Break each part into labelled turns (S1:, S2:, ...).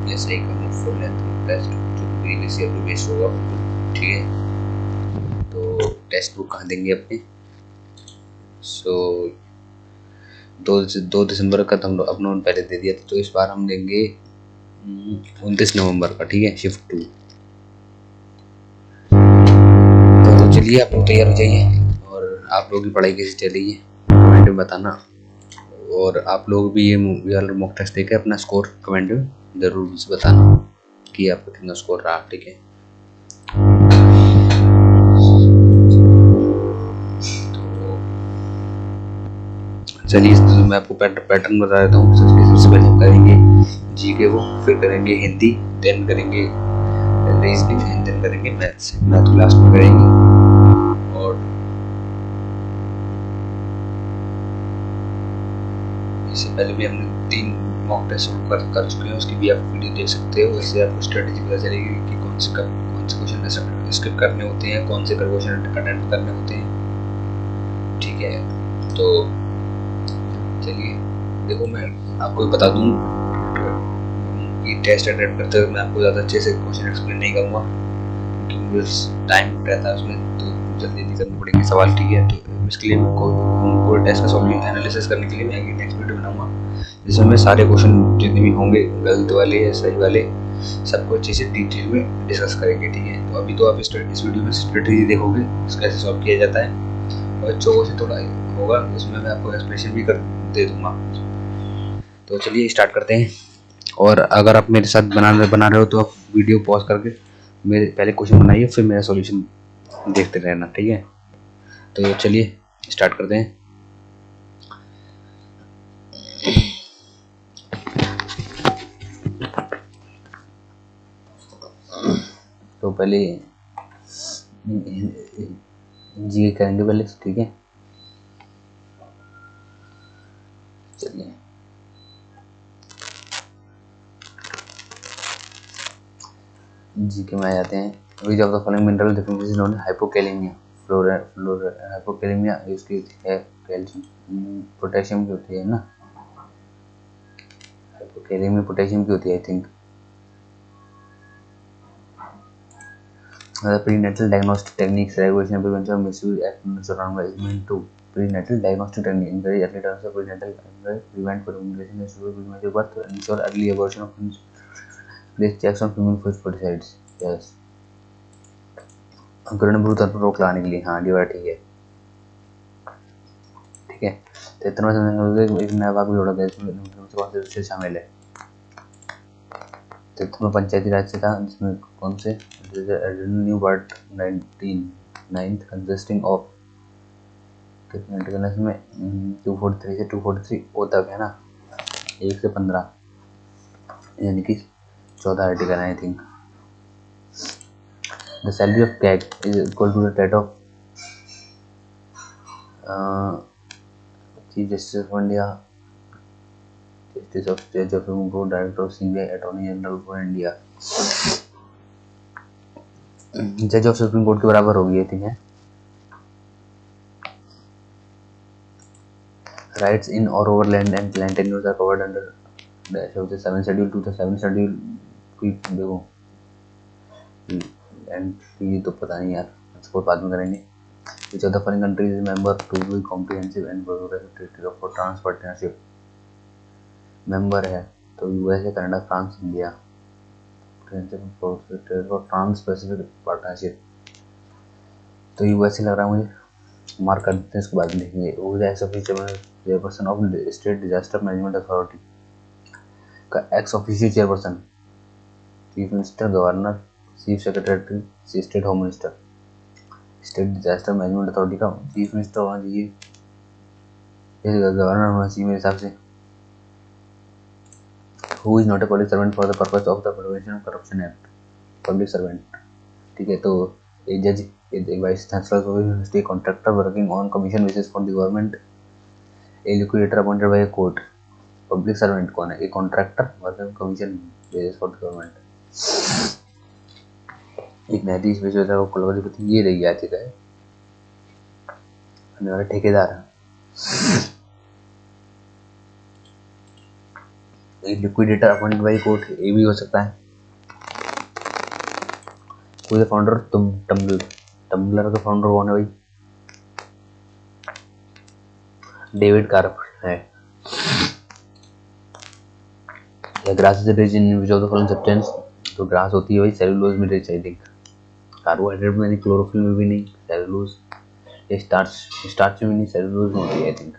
S1: मैं सही करूँ फुल लेंथ टेस्ट जो प्रीवियस ईयर पे बेस्ड होगा बिल्कुल, ठीक है। तो टेक्स्ट बुक कहाँ देंगे अपने, सो 2 दिसंबर का हम अपना पहले दे दिया था, तो इस बार हम देंगे 29 नवंबर का, ठीक है, शिफ्ट 2। तो चलिए आप लोग तैयार हो जाइए, और आप लोगों की पढ़ाई कैसी चल रही है कमेंट में बताना, और आप लोग भी ये मूवी वाला मॉक टेस्ट देकर अपना स्कोर कमेंट में ज़रूर मुझे बताना कि आपका कितना स्कोर रहा, ठीक है। तो चलिए, तो मैं आपको पैटर्न बता देता हूँ। सबसे पहले हम करेंगे जीके को, फिर करेंगे हिंदी, देन करेंगे रीजनिंग, एंड देन करेंगे मैथ्स। मैथ को लास्ट में करेंगे। और इससे पहले भी हमने 3 मॉक टेस्ट कर चुके हैं, उसकी भी आप वीडियो देख सकते हो। इससे आपको स्ट्रेटेजी पता चलेगी कि कौन से क्वेश्चन स्किप करने होते हैं, कौन से क्वेश्चन अटेम्प्ट करने होते हैं, ठीक है। तो चलिए देखो, मैं आपको बता दूं कि टेस्ट अटेम्प्ट करते हुए मैं आपको ज़्यादा अच्छे से क्वेश्चन एक्सप्लेन नहीं करूँगा, क्योंकि मुझे टाइम रहता है उसमें, तो जल्दी जल्दी करने पड़ेंगे सवाल, ठीक है। तो इसके लिए पूरे टेस्ट का सॉल्यूशन एनालिसिस करने के लिए मैं एक नेक्स्ट वीडियो बनाऊंगा, जिसमें मैं सारे क्वेश्चन जितने भी होंगे, गलत वाले या सही वाले, सबको अच्छे से डिटेल में डिस्कस करेंगे, ठीक है। तो अभी तो आप इस वीडियो में स्ट्रेटेजी देखोगे कैसे सॉल्व किया जाता है, और जो से थोड़ा होगा उसमें मैं आपको एक्सप्लेनेशन भी कर दे दूंगा। तो चलिए स्टार्ट करते हैं। और अगर आप मेरे साथ बना रहे हो तो आप वीडियो पॉज करके मेरे पहले क्वेश्चन बनाइए, फिर मेरा सॉल्यूशन देखते रहना, ठीक है। तो चलिए स्टार्ट करते हैं। तो पहले जी करेंगे पहले, ठीक है। चलिए जी के में आ जाते हैं। Which of the following mineral definition known hypokalemia, hypokalemia इसकी है कैल्शियम, पोटेशियम की होती है ना, हाइपोकैलेमिया पोटेशियम की होती है I think. Prenatal diagnostic techniques, regulation, prevention of misuse, and surroundment to prenatal diagnostic technique, encourage early transfer, prenatal prevent formulation, ensure premature birth, ensure early abortion of place checks on female fertilicides. Yes. अंकुरण भ्रूण पर रोक लगाने के लिए, हाँ ये ठीक है, ठीक है। 73वां एक नया भाग भी जोड़ा गया, इसमें कौन से विषय शामिल है। 73वां पंचायती राज से था, जिसमें कौन से न्यू पार्ट 19 कंसिस्टिंग ऑफ कितने में 243 से 243 ओ तक है ना, 1 से 15, यानी कि 14 आर्टिकल है I think. The salary of CAG is equal to the date of chief justice of India, justice of जज of supreme court, director of CBI, attorney general for India. जज ऑफ सुप्रीम कोर्ट के बराबर होगी I think है। Rights इन और over land and land tenures are covered under the 7th schedule to the 7th schedule की देखो, and ये तो पता नहीं यार, इसको बाद में करेंगे। Which of the following countries is member to the comprehensive and progressive treaty for trans partnership? Member है तो USA, Canada, France, India. For trans pacific partnership, तो यूएसए लग रहा है मुझे, मार्क कर देते हैं, इसके बाद देखेंगे। वो ex official chairperson of state disaster management authority का ex official chairperson, chief minister, governor, chief secretary, state home minister. State disaster management authority का चीफ मिनिस्टर होना चाहिए, गवर्नर होना चाहिए मेरे हिसाब से। Who is not a public servant for the purpose of the Prevention of Corruption Act? Public servant, ठीक है। तो एक जज, एक vice chancellor, state contractor working on commission basis for the government, A liquidator appointed by a court. Public servant कौन है, एक contractor working commission basis for the government, एक न्यायाधीश, विश्वविद्यालय कुलपति, ये रही याचिका है, ठेकेदार। लिक्विडेटर अपॉइंटेड बाय कोर्ट, ये भी हो सकता है। कोई फाउंडर टम्बलर का फाउंडर कौन है भाई? डेविड कार्प है। Grass is rich in which of the following substance? तो ग्रास होती है भाई सेलुलोज में रिच, आई थिंक। कार्बोहाइड्रेट में नहीं, क्लोरोफिल में भी नहीं, सेलुलोज। स्टार्च में नहीं, सेलुलोज में होती है I think.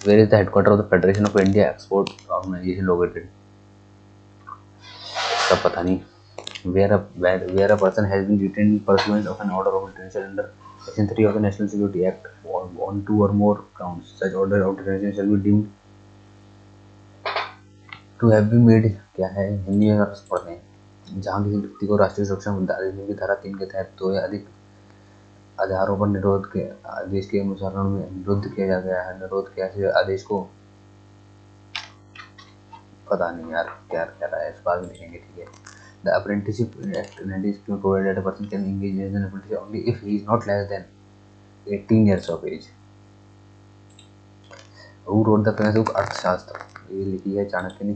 S1: Where is the headquarter of the federation of India export organization located? तब पता नहीं। Where a person has been detained in pursuance of an order of detention under Section 3 of the National Security Act on 2 or more counts, such order of detention shall be deemed to have been made, क्या है हिंदी में पढ़ते हैं, जहाँ किसी व्यक्ति को राष्ट्रीय सुरक्षा अधिनियम की धारा 3 के तहत 2 या अधिक आधारों पर निरोध के आदेश के अनुसरण में निरुद्ध किया जा गया है। निरोध के ऐसे आदेश को पता नहीं यार क्या कह रहा है, इस बात में लिखेंगे, ठीक है। The Apprenticeship Act 1960 provided that a person can engage as an apprentice only if he is not less than 18 years of age. Who wrote the famous book अर्थशास्त्र? ये लिखी है चाणक्य ने।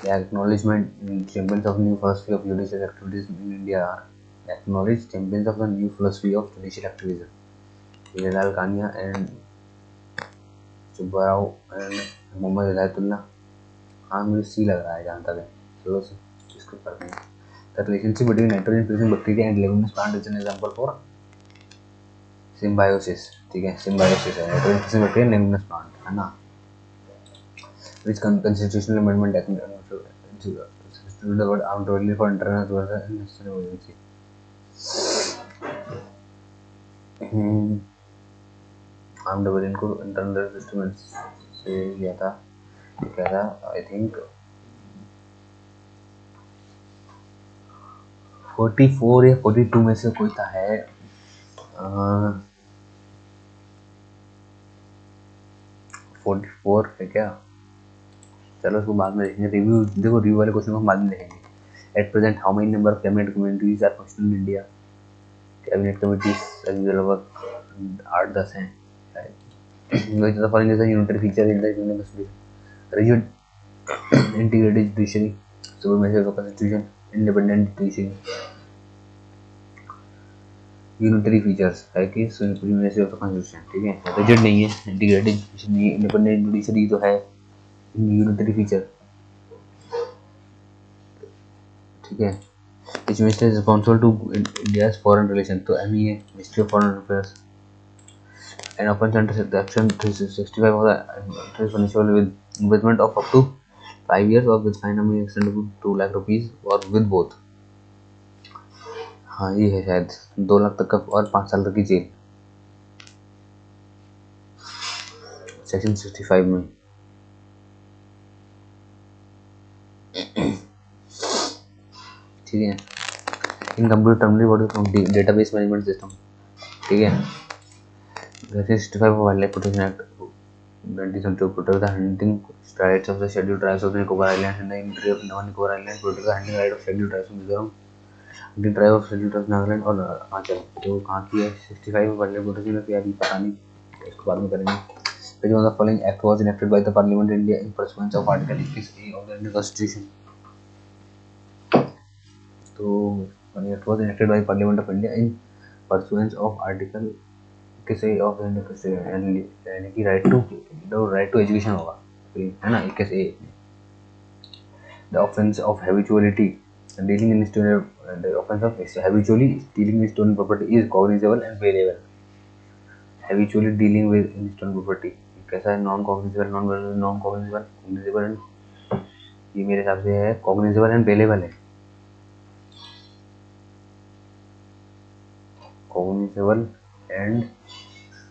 S1: The acknowledgement champions of new philosophy of judicial activism in India are acknowledged champions of the new philosophy of judicial activism. Hiralal Kania and Subbarao and Mohammad Hidayatullah. हाँ मुझे सी लग रहा है जहाँ तक है, चलो इसको करते हैं। The relationship between nitrogen producing bacteria and leguminous plant is an example for symbiosis, ठीक है, symbiosis है nitrogen producing bacteria and leguminous plant, है ना। Which constitutional amendment instituted the word armed rebellion for internal necessary emergency? Armed rebellion को internal disturbance से लिया था, क्या था, आई थिंक 44 या 42 में से कोई था है। 44 है क्या? चलो उसको बाद में देखेंगे। रिव्यू देखो, रिव्यू वाले क्वेश्चन को हम बाद में देखेंगे। At present how many number of cabinet committees are functional in India? Cabinet committees लगभग 8-10 हैं। Which of the following is a unitary feature in the Indian Constitution? Rigid, integrated judiciary, supremacy of the Constitution, independent judiciary. Unitary features है कि supremacy of the constitution, ठीक है। Rigid नहीं है, integrated नहीं है, इंडिपेंडेंट जुडिशरी तो है, यूनिटरी फीचर, ठीक है। Which minister is responsible to India's foreign relation? तो एमई है, ministry of foreign affairs. And offence under section 365 of the is punishable with imprisonment of up to 5 years or with fine amount extended to 2 lakh rupees और with both। हाँ ये है शायद 2 लाख तक का और 5 साल तक की जेल, सेक्शन 65 में। ठीक है। इन computer terminal body database management system, ठीक है। 65 wild life protection act 1972 protect the hunting rights of the scheduled tribes of the Nicobar Islands and the interior of Nicobar Islands, protect the hunting right of scheduled tribes of Mizoram, hunting tribe of scheduled tribes Nagaland और अरुणाचल। तो कहाँ की है 65 wild life protection में? अभी पता नहीं, इसको बाद में करेंगे। Which one of the following act was enacted by the Parliament of India in pursuance of Article 21A of the Indian Constitution? तो act was enacted by Parliament of India in pursuance of Article 21A of the Indian Constitution, यानी कि right to education होगा, है ना। 21A। The offence of habituality dealing in stolen, the offence of habitually dealing with stolen property is cognizable and bailable। habitually dealing with stolen property कैसा है? Non cognizable, non cognizable, cognizable and, ये मेरे हिसाब से है cognizable and bailable है। Cognizable and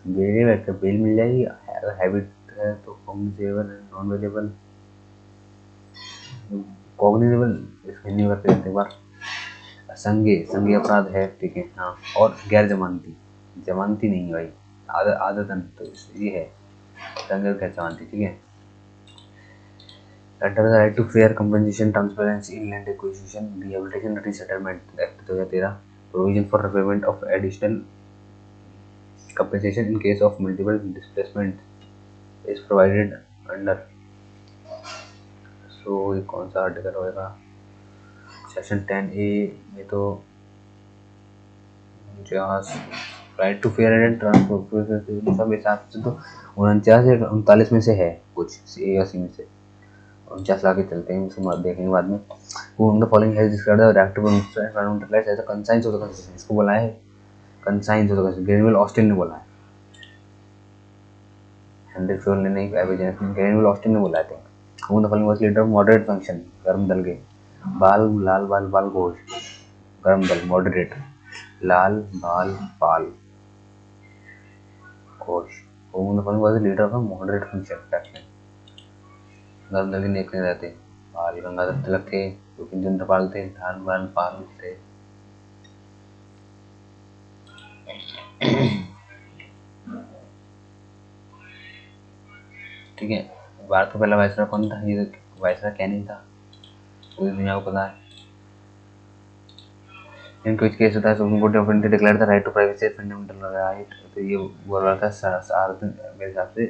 S1: bailable, तो bell मिल जाएगी। अगर हैबिट है तो cognizable and non bailable. Cognizable इसको हिंदी में करते हैं एक बार। संज्ञेय अपराध है, ठीक है, हाँ। और गैर जमानती, जमानती नहीं भाई, आदतन, तो ये है संज्ञेय गैर जमानती, ठीक है। Under the right to fair compensation, transparency in land acquisition, rehabilitation and resettlement Act 2013, provision for repayment of additional compensation in case of multiple displacement is provided under. So ये कौन सा आर्टिकल होएगा? सेक्शन 10A में तो right to fair and transport सब हिसाब से तो 49 या 39 में से है कुछ ए या सी में से 49 लाके चलते हैं, उसे देखेंगे बाद में। वो the following has described the reactive environmental rights as a conscience of the constitution. इसको बोला है conscience of the constitution, Granville Austin ने बोला है, हेनरी फ्योल ने नहीं, ग्रेनविल ऑस्टिन ने बोला है। Who the following was leader of moderate function, गर्म दल के लाल बाल घोष, गर्म दल moderate, Lal Bal Pal Ghosh. Who the following was leader of moderate function, गर्म दल के नेक नहीं रहते, बाल गंगाधर तिलक थे, बिपिन चंद्र पाल थे, लाल बाल पाल थे। ठीक है, भारत का पहला वायसराय कौन था? ये वायसराय कैनिंग था, पूरी दुनिया को पता है। इन कुछ केस होता है Supreme Court of India declare the right to privacy as fundamental right. तो ये बोल रहा था मेरे हिसाब से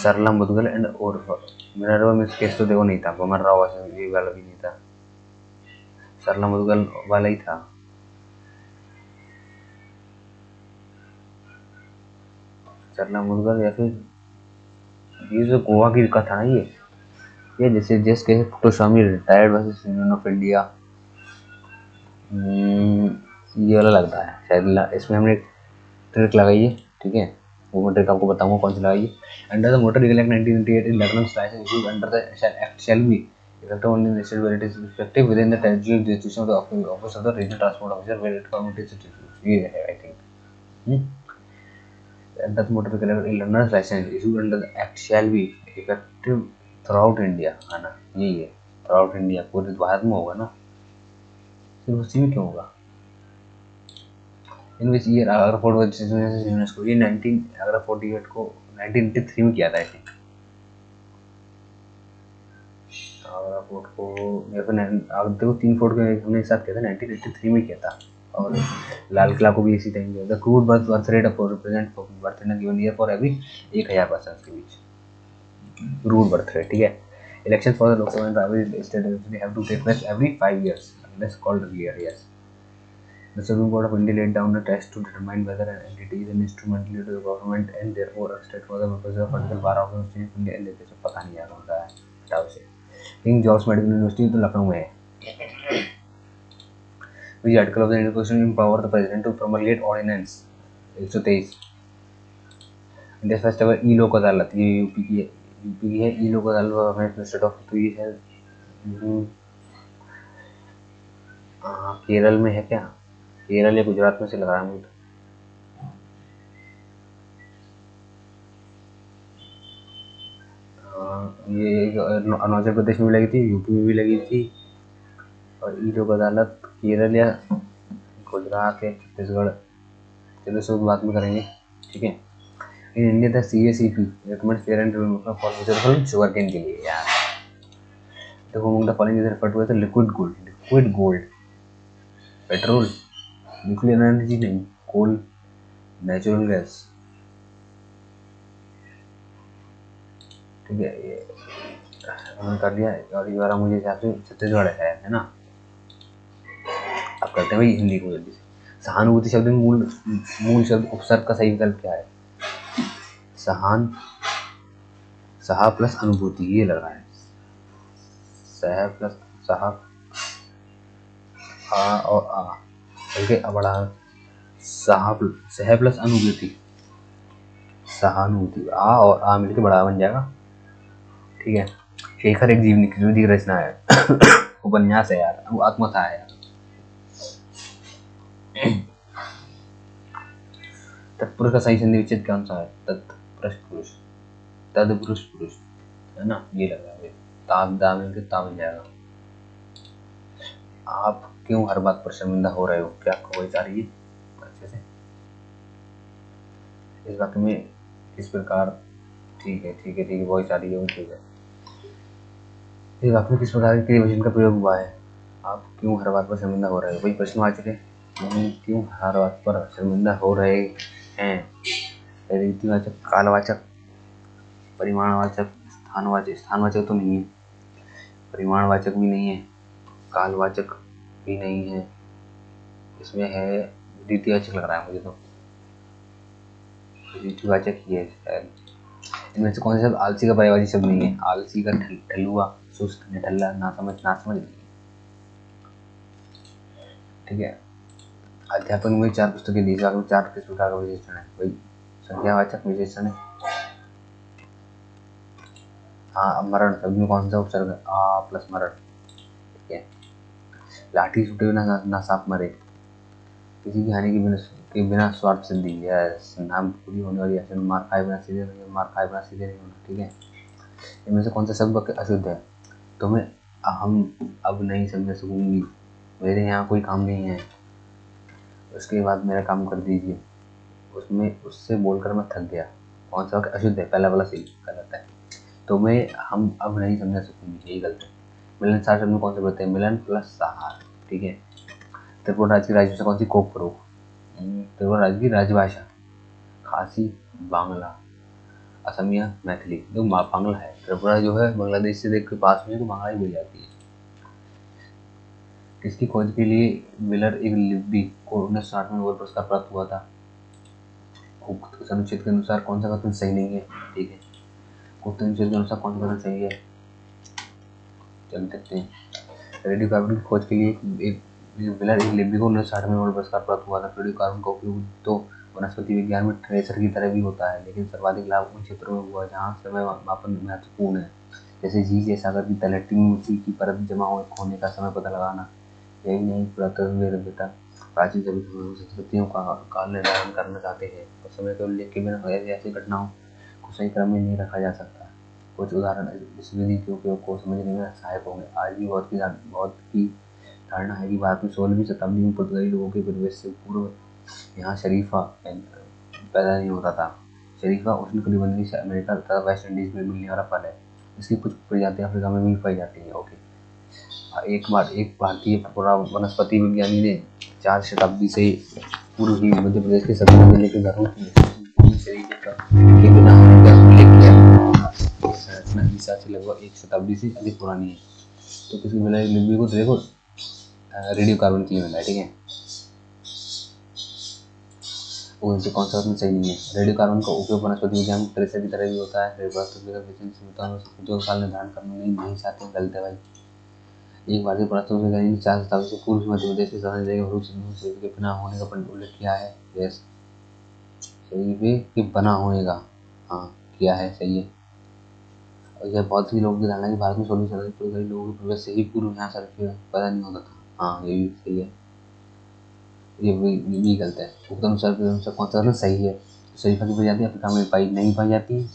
S1: सरला मुदगल एंड और मिनर्वा में केस तो देखो नहीं था, बमन राव ये वाला भी नहीं था, सरला मुदगल वाला ही था। सरला मुदगल या फिर ये जो गोवा की कथा है ये जैसे के Puttaswamy retired versus union of India, ये वाला लगता है शायद। इसमें हमने ट्रिक लगाई है, ठीक है, वो मैं ट्रिक आपको बताऊंगा कौन सी लगाई है। Under the motor vehicle act 1998 in lactose license issued under the act shall be effective only in the state where it is effective within the territorial jurisdiction of the office of the regional transport officer where it permits it to use। ये है I think. Under the motor vehicle act learner's license issued under the act shall be effective throughout India, है ना, यही है throughout India, पूरे भारत में होगा ना, सिर्फ उसी में क्यों होगा? In which year Agra fort was UNESCO, ये 19 आगरा फोर्ट ईवेंट को 1983 में किया था आई थिंक। आगरा फोर्ट को या फिर देखो 3 फोर्ट के हमने एक साथ किया था, 1983 में किया था। और लाल किला को भी इसी टाइम किया था। Crude birth rate of represent birth in given year for every 1000 person के बीच क्रूड बर्थ रेट, ठीक है। Election for the Lok Sabha and primary state election have to take place every 5 years unless called earlier, yes। The Supreme Court of India laid down a test to determine whether an entity is an instrumentality to the government and therefore a state for the purpose of political power of the state of India। लेते तो पता नहीं यार कौन सा है, हटाओ से। किंग जॉर्ज मेडिकल यूनिवर्सिटी तो लखनऊ में है। Which article of the Indian Constitution empower the president to promulgate ordinance 123। India first ever e Lok Adalat, ये यूपी की है। ई लोक अदालत हमें स्टेट ऑफ तो ये है केरल में है क्या? केरल या गुजरात में से लग रहा है मुझे। ये अरुणाचल प्रदेश में भी लगी थी, यूपी में भी लगी थी, और ई लोक अदालत केरल या गुजरात या छत्तीसगढ़, चलो सब बात में करेंगे, ठीक है। In India the CACP recommend fair and for sugar cane के लिए यार। देखो the following is referred to as liquid gold, petrol, nuclear energy नहीं, कोल, नेचुरल गैस, ठीक है। ये हमने कर लिया। और ये वाला मुझे हिसाब से छत्तीसगढ़ है ना। अब करते हैं भाई हिंदी को जल्दी से। सहानुभूति शब्द में मूल शब्द उपसर्ग का सही विकल्प क्या है? सहा प्लस अनुभूति, ये लग रहा है। सह प्लस सहा आ और आ बल्कि बड़ा सह प्लस अनुभूति, सहानुभूति, आ और आ मिलकर बड़ा बन जाएगा, ठीक है। शेखर एक जीवनी की रचना है उपन्यास है यार, वो आत्मकथा है यार। तत्पुरुष का सही संधि विच्छेद कौन सा है? तत्पुरुष, तत्पुरुष पुरुष, है ना, ये लग रहा है। ताब दा मिलकर ता बन जाएगा। आप क्यों हर बात पर शर्मिंदा हो रहे हो? क्या आपको वही आ रही है अच्छे से? इस वाक्य में किस प्रकार, ठीक है वॉइस आ रही है, वो ठीक है। इस वाक्य में किस प्रकार के क्रियाविशेषण का प्रयोग हुआ है? आप क्यों हर बात पर शर्मिंदा हो रहे हो, वही प्रश्नवाचक है। क्यों हर बात पर शर्मिंदा हो रहे हैं, रीतिवाचक, कालवाचक, परिमाणवाचक, स्थानवाचक, स्थानवाचक तो नहीं है, परिमाणवाचक भी नहीं है, कालवाचक भी नहीं है, इसमें है द्वितीयवाचक लग रहा है मुझे तो, द्वितीयवाचक ही है शायद। इनमें से कौन सा शब्द आलसी का पर्यायवाची शब्द नहीं है? आलसी का ढलुआ, सुस्त, निठल्ला, नासमझ, नासमझ नहीं है। ठीक है। अध्यापन में 4 पुस्तकें दी, 4 किस प्रकार का विशेषण है? भाई संख्यावाचक विशेषण है। हाँ, मरण शब्द में कौन सा उपसर्ग है? आ प्लस मरण। ठीक है। लाठी छूटे बिना ना सांप मरे, किसी की हानि के बिना स्वार्थ सिद्धि, यस। नाम पूरी होने वाली अक्षर, मार खाए बिना सीधे नहीं, मार खाए बिना सीधे नहीं होना। ठीक है। इनमें से कौन सा शब्द अशुद्ध है? तुम्हें हम अब नहीं समझ सकूंगी, मेरे यहाँ कोई काम नहीं है, उसके बाद मेरा काम कर दीजिए, उसमें उससे बोलकर मैं थक गया। कौन सा अशुद्ध है? पहला वाला सही, गलत है। तुम्हें हम अब नहीं समझ सकूंगी, यही गलत है। मिलनसार शब्द में कौन से बोलते हैं? मिलन प्लस सहार। ठीक है। त्रिपुरा राज्य की राजभाषा कौन सी? कोकप्रो। त्रिपुरा राज्य की राजभाषा, खासी, बांग्ला, असमिया, मैथिली। जो बांग्ला है, त्रिपुरा जो है बांग्लादेश से देख के पास में, तो बांग्ला ही बोली जाती है। किसकी खोज के लिए मिलर एक लिपि को 1960 में नोबेल पुरस्कार प्राप्त हुआ था? उक्त अनुच्छेद के अनुसार कौन सा कथन सही नहीं है? ठीक है। उक्त अनुच्छेद के अनुसार कौन सा कथन सही है? चल देखते हैं। रेडियो कार्बन की खोज के लिए एक मिलर एक लिपि को 1960 में नोबेल पुरस्कार प्राप्त हुआ था। रेडियो कार्बन का उपयोग तो वनस्पति विज्ञान में ट्रेसर की तरह भी होता है, लेकिन सर्वाधिक लाभ उन क्षेत्रों में हुआ जहाँ समय मापन महत्वपूर्ण है, जैसे झील या सागर की तलहटी में मिट्टी की परत जमा होने का समय पता लगाना। यही नहीं, पुरातत्व सभ्यता, प्राचीन सभी संस्कृतियों का काल निर्धारण करना चाहते हैं, और समय के उल्लेख के बिना ऐसी घटनाओं को सही क्रम में नहीं रखा जा सकता। कुछ उदाहरण इस विधि के उपयोग को समझने में सहायक होंगे। आज भी बहुत की धारणा है कि भारत में 16वीं शताब्दी में पुर्तगाली लोगों के प्रवेश से पूर्व यहाँ शरीफा पैदा नहीं होता था। शरीफा उष्णकटिबंधीय अमेरिका तथा वेस्ट इंडीज में मिलने वाला फल है। इसकी कुछ प्रजातियां अफ्रीका में भी पाई जाती हैं। ओके। एक भारतीय वनस्पति विज्ञानी ने 4 शताब्दी से पूर्व ही मध्य प्रदेश के सतना जिले के घरों की शरीर के बिना होने का उल्लेख किया। संरचना ईसा से लगभग 1 शताब्दी से अधिक पुरानी है। तो किसी मिला लिपि को देखो, रेडियो कार्बन की मिला है। ठीक है। उनसे कौन सा सही नहीं है? रेडियो कार्बन का उपयोग वनस्पति विज्ञान में ट्रेसर की तरह भी होता है। जो काल निर्धारण करना नहीं चाहते, गलत है भाई। एक भारतीय पुरातत्व विज्ञानी ने 4 शताब्दी से पूर्व मध्य प्रदेश के सतना जिले के बना होने का उल्लेख किया है। यस, सही है कि बना होने का, हाँ किया है, सही है। और यह बहुत ही लोगों की धारणा है कि भारत में 16वीं शताब्दी पुर्तगाली लोगों के प्रवेश से ही पूर्व यहाँ शरीफा पैदा नहीं होता था। हाँ, ये भी सही है, ये भी गलत है। उक्त अनुसार कौन सा सही है? शरीफा की प्रजाति अफ्रीका में नहीं पाई जाती है।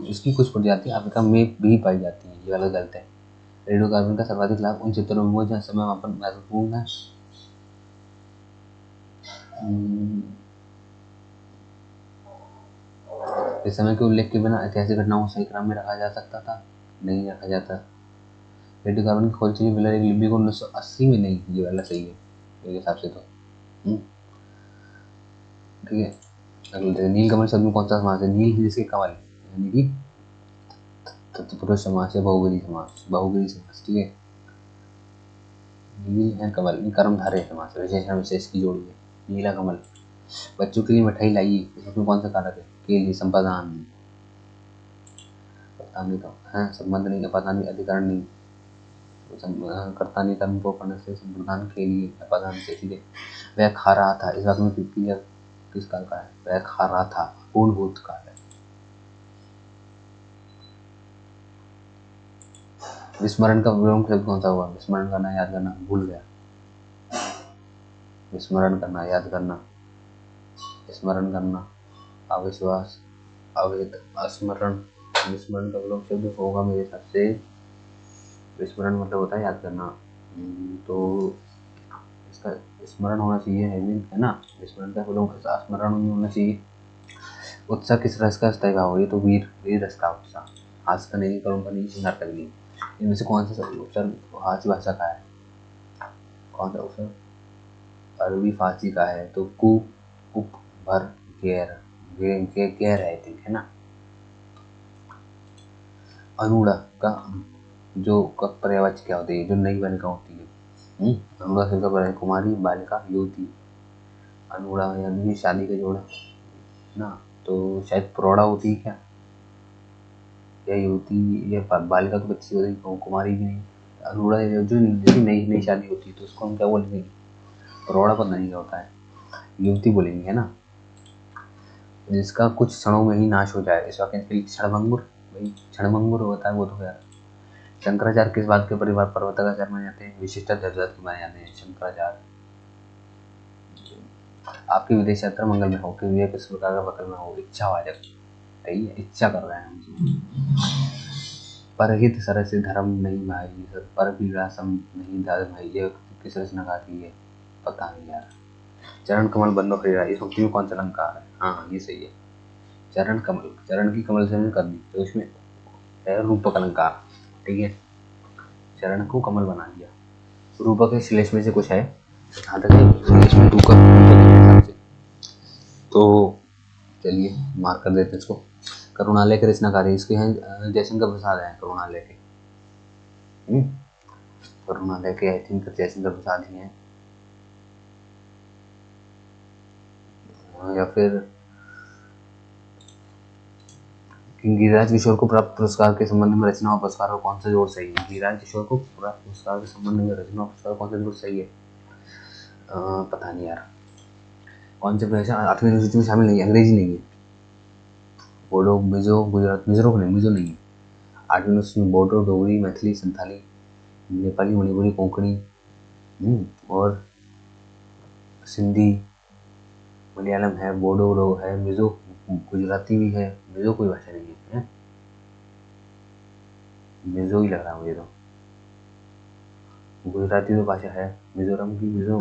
S1: इसकी कुछ प्रजातियां अफ्रीका में भी पाई जाती हैं, ये वाला गलत है। रेडियो कार्बन का सर्वाधिक लाभ उन क्षेत्रों में हुआ जहाँ समय मापन महत्वपूर्ण है। इस समय के उल्लेख के बिना ऐतिहासिक घटनाओं को सही क्रम में रखा जा सकता था, नहीं रखा जाता। रेडियो कार्बन की खोज के लिए मिलर एक लिपि को 1980 में नहीं, ये वाला सही है मेरे हिसाब से तो। ठीक है। अगले नील कमल शब्द में कौन सा समास है? नील जिसके कमल, यानी कि तत्पुरुष समास या बहुगिरी समास। ठीक है। नील है कमल, कर्मधारय समास, विशेषण विशेष की जोड़ी है। नीला कमल। बच्चों के लिए मिठाई लाइए, इसमें कौन सा कारक है? के लिए, संपादन, संबंध नहीं, अपादान नहीं, अधिकरण नहीं, कर्ता नहीं, कर्म को करने से संपादन के लिए, अपादान से। ठीक है। वह खा रहा था, इस वाक्य में क्रिया किस काल का है? वह खा रहा था, पूर्ण भूत काल है। विस्मरण का प्रमुख शब्द कौन सा हुआ? विस्मरण करना, याद करना, भूल गया। विस्मरण करना, याद करना, स्मरण करना, अविश्वास, अवैध, स्मरण। विस्मरण का प्रमुख शब्द होगा मेरे हिसाब से, विस्मरण मतलब होता है याद करना, तो इसका स्मरण होना चाहिए, है ना। विस्मरण का प्रमुख स्मरण होना चाहिए। उत्साह किस रस का स्थायी भाव? ये तो वीर रस का उत्साह। हास्य का नहीं, करुण का नहीं, श्रृंगार का नहीं। इनमें से कौन सा उपसर्ग हास्य भाषा का है? कौन सा उपसर्ग अरबी फारसी का है? तो कु, उप, भर, गैर है, आई थिंक, है ना। अनुड़ा का जो का पर्यायवाची क्या होती है, जो नई बालिका होती है। अनुड़ा शब्द का पर्याय कुमारी, बालिका, युवती। अनुड़ा यानी शादी का जोड़ा ना, तो शायद प्रौढ़ा होती है क्या, या युवती, या बालिका तो बच्ची होती है, कुमारी भी नहीं। अनुड़ा जो नई नई शादी होती है तो उसको हम क्या बोलेंगे, प्रौढ़ा पता नहीं क्या होता है, युवती बोलेंगे, है ना। जिसका कुछ क्षणों में ही नाश हो जाए, इस वाक्य के लिए क्षणभंगुर, भाई क्षणभंगुर होता है वो तो यार। शंकराचार्य किस बात के परिवार पर्वताचार्य माने जाते हैं, विशिष्टाद्वैत के माने जाते हैं शंकराचार्य। आपकी विदेश यात्रा मंगल में हो, कि विवेक किस प्रकार का वक्र में हो, इच्छावाचक, सही है, इच्छा कर रहे हैं हम। परहित सरस से धर्म नहीं भाई, पर पीड़ा सम नहीं दाद भाई, ये किस रचनाकार की है, पता नहीं यार। चरण कमल बंदो हरिरा, इस पंक्ति में कौन सा अलंकार है, हाँ ये सही है। चरण कमल, चरण की कमल से कर दी तो इसमें है रूपक अलंकार, ठीक है। चरण को कमल बना दिया, रूपक श्लेष में से कुछ है, जहाँ तक इसमें रूपक हिसाब से, तो चलिए मार्क कर देते इसको। करुणालय के रचनाकारी इसके हैं जयशंकर प्रसाद हैं, करुणालय के। करुणालय के आई थिंक जयशंकर प्रसाद ही हैं, या फिर गिरिराज किशोर को प्राप्त पुरस्कार के संबंध में रचना और पुरस्कार का कौन सा जोड़ सही है। गिरिराज किशोर को प्राप्त पुरस्कार के संबंध में रचना और पुरस्कार कौन सा जोड़ सही है, पता नहीं यार। कौन से भाषा 8वीं अनुसूची में शामिल नहीं है, अंग्रेजी नहीं है, बोडो, मिजो, गुजरात, मिजो नहीं, मिजो नहीं है। 8वीं अनुसूची में बोडो, डोगरी, मैथिली, संथाली, नेपाली, मणिपुरी, कोंकणी और सिंधी, मलयालम है, बोडो है, मिजो, गुजराती भी है, मिजो कोई भाषा नहीं है, मिजो ही लग रहा है मुझे तो। गुजराती तो भाषा है, मिजोरम की मिजो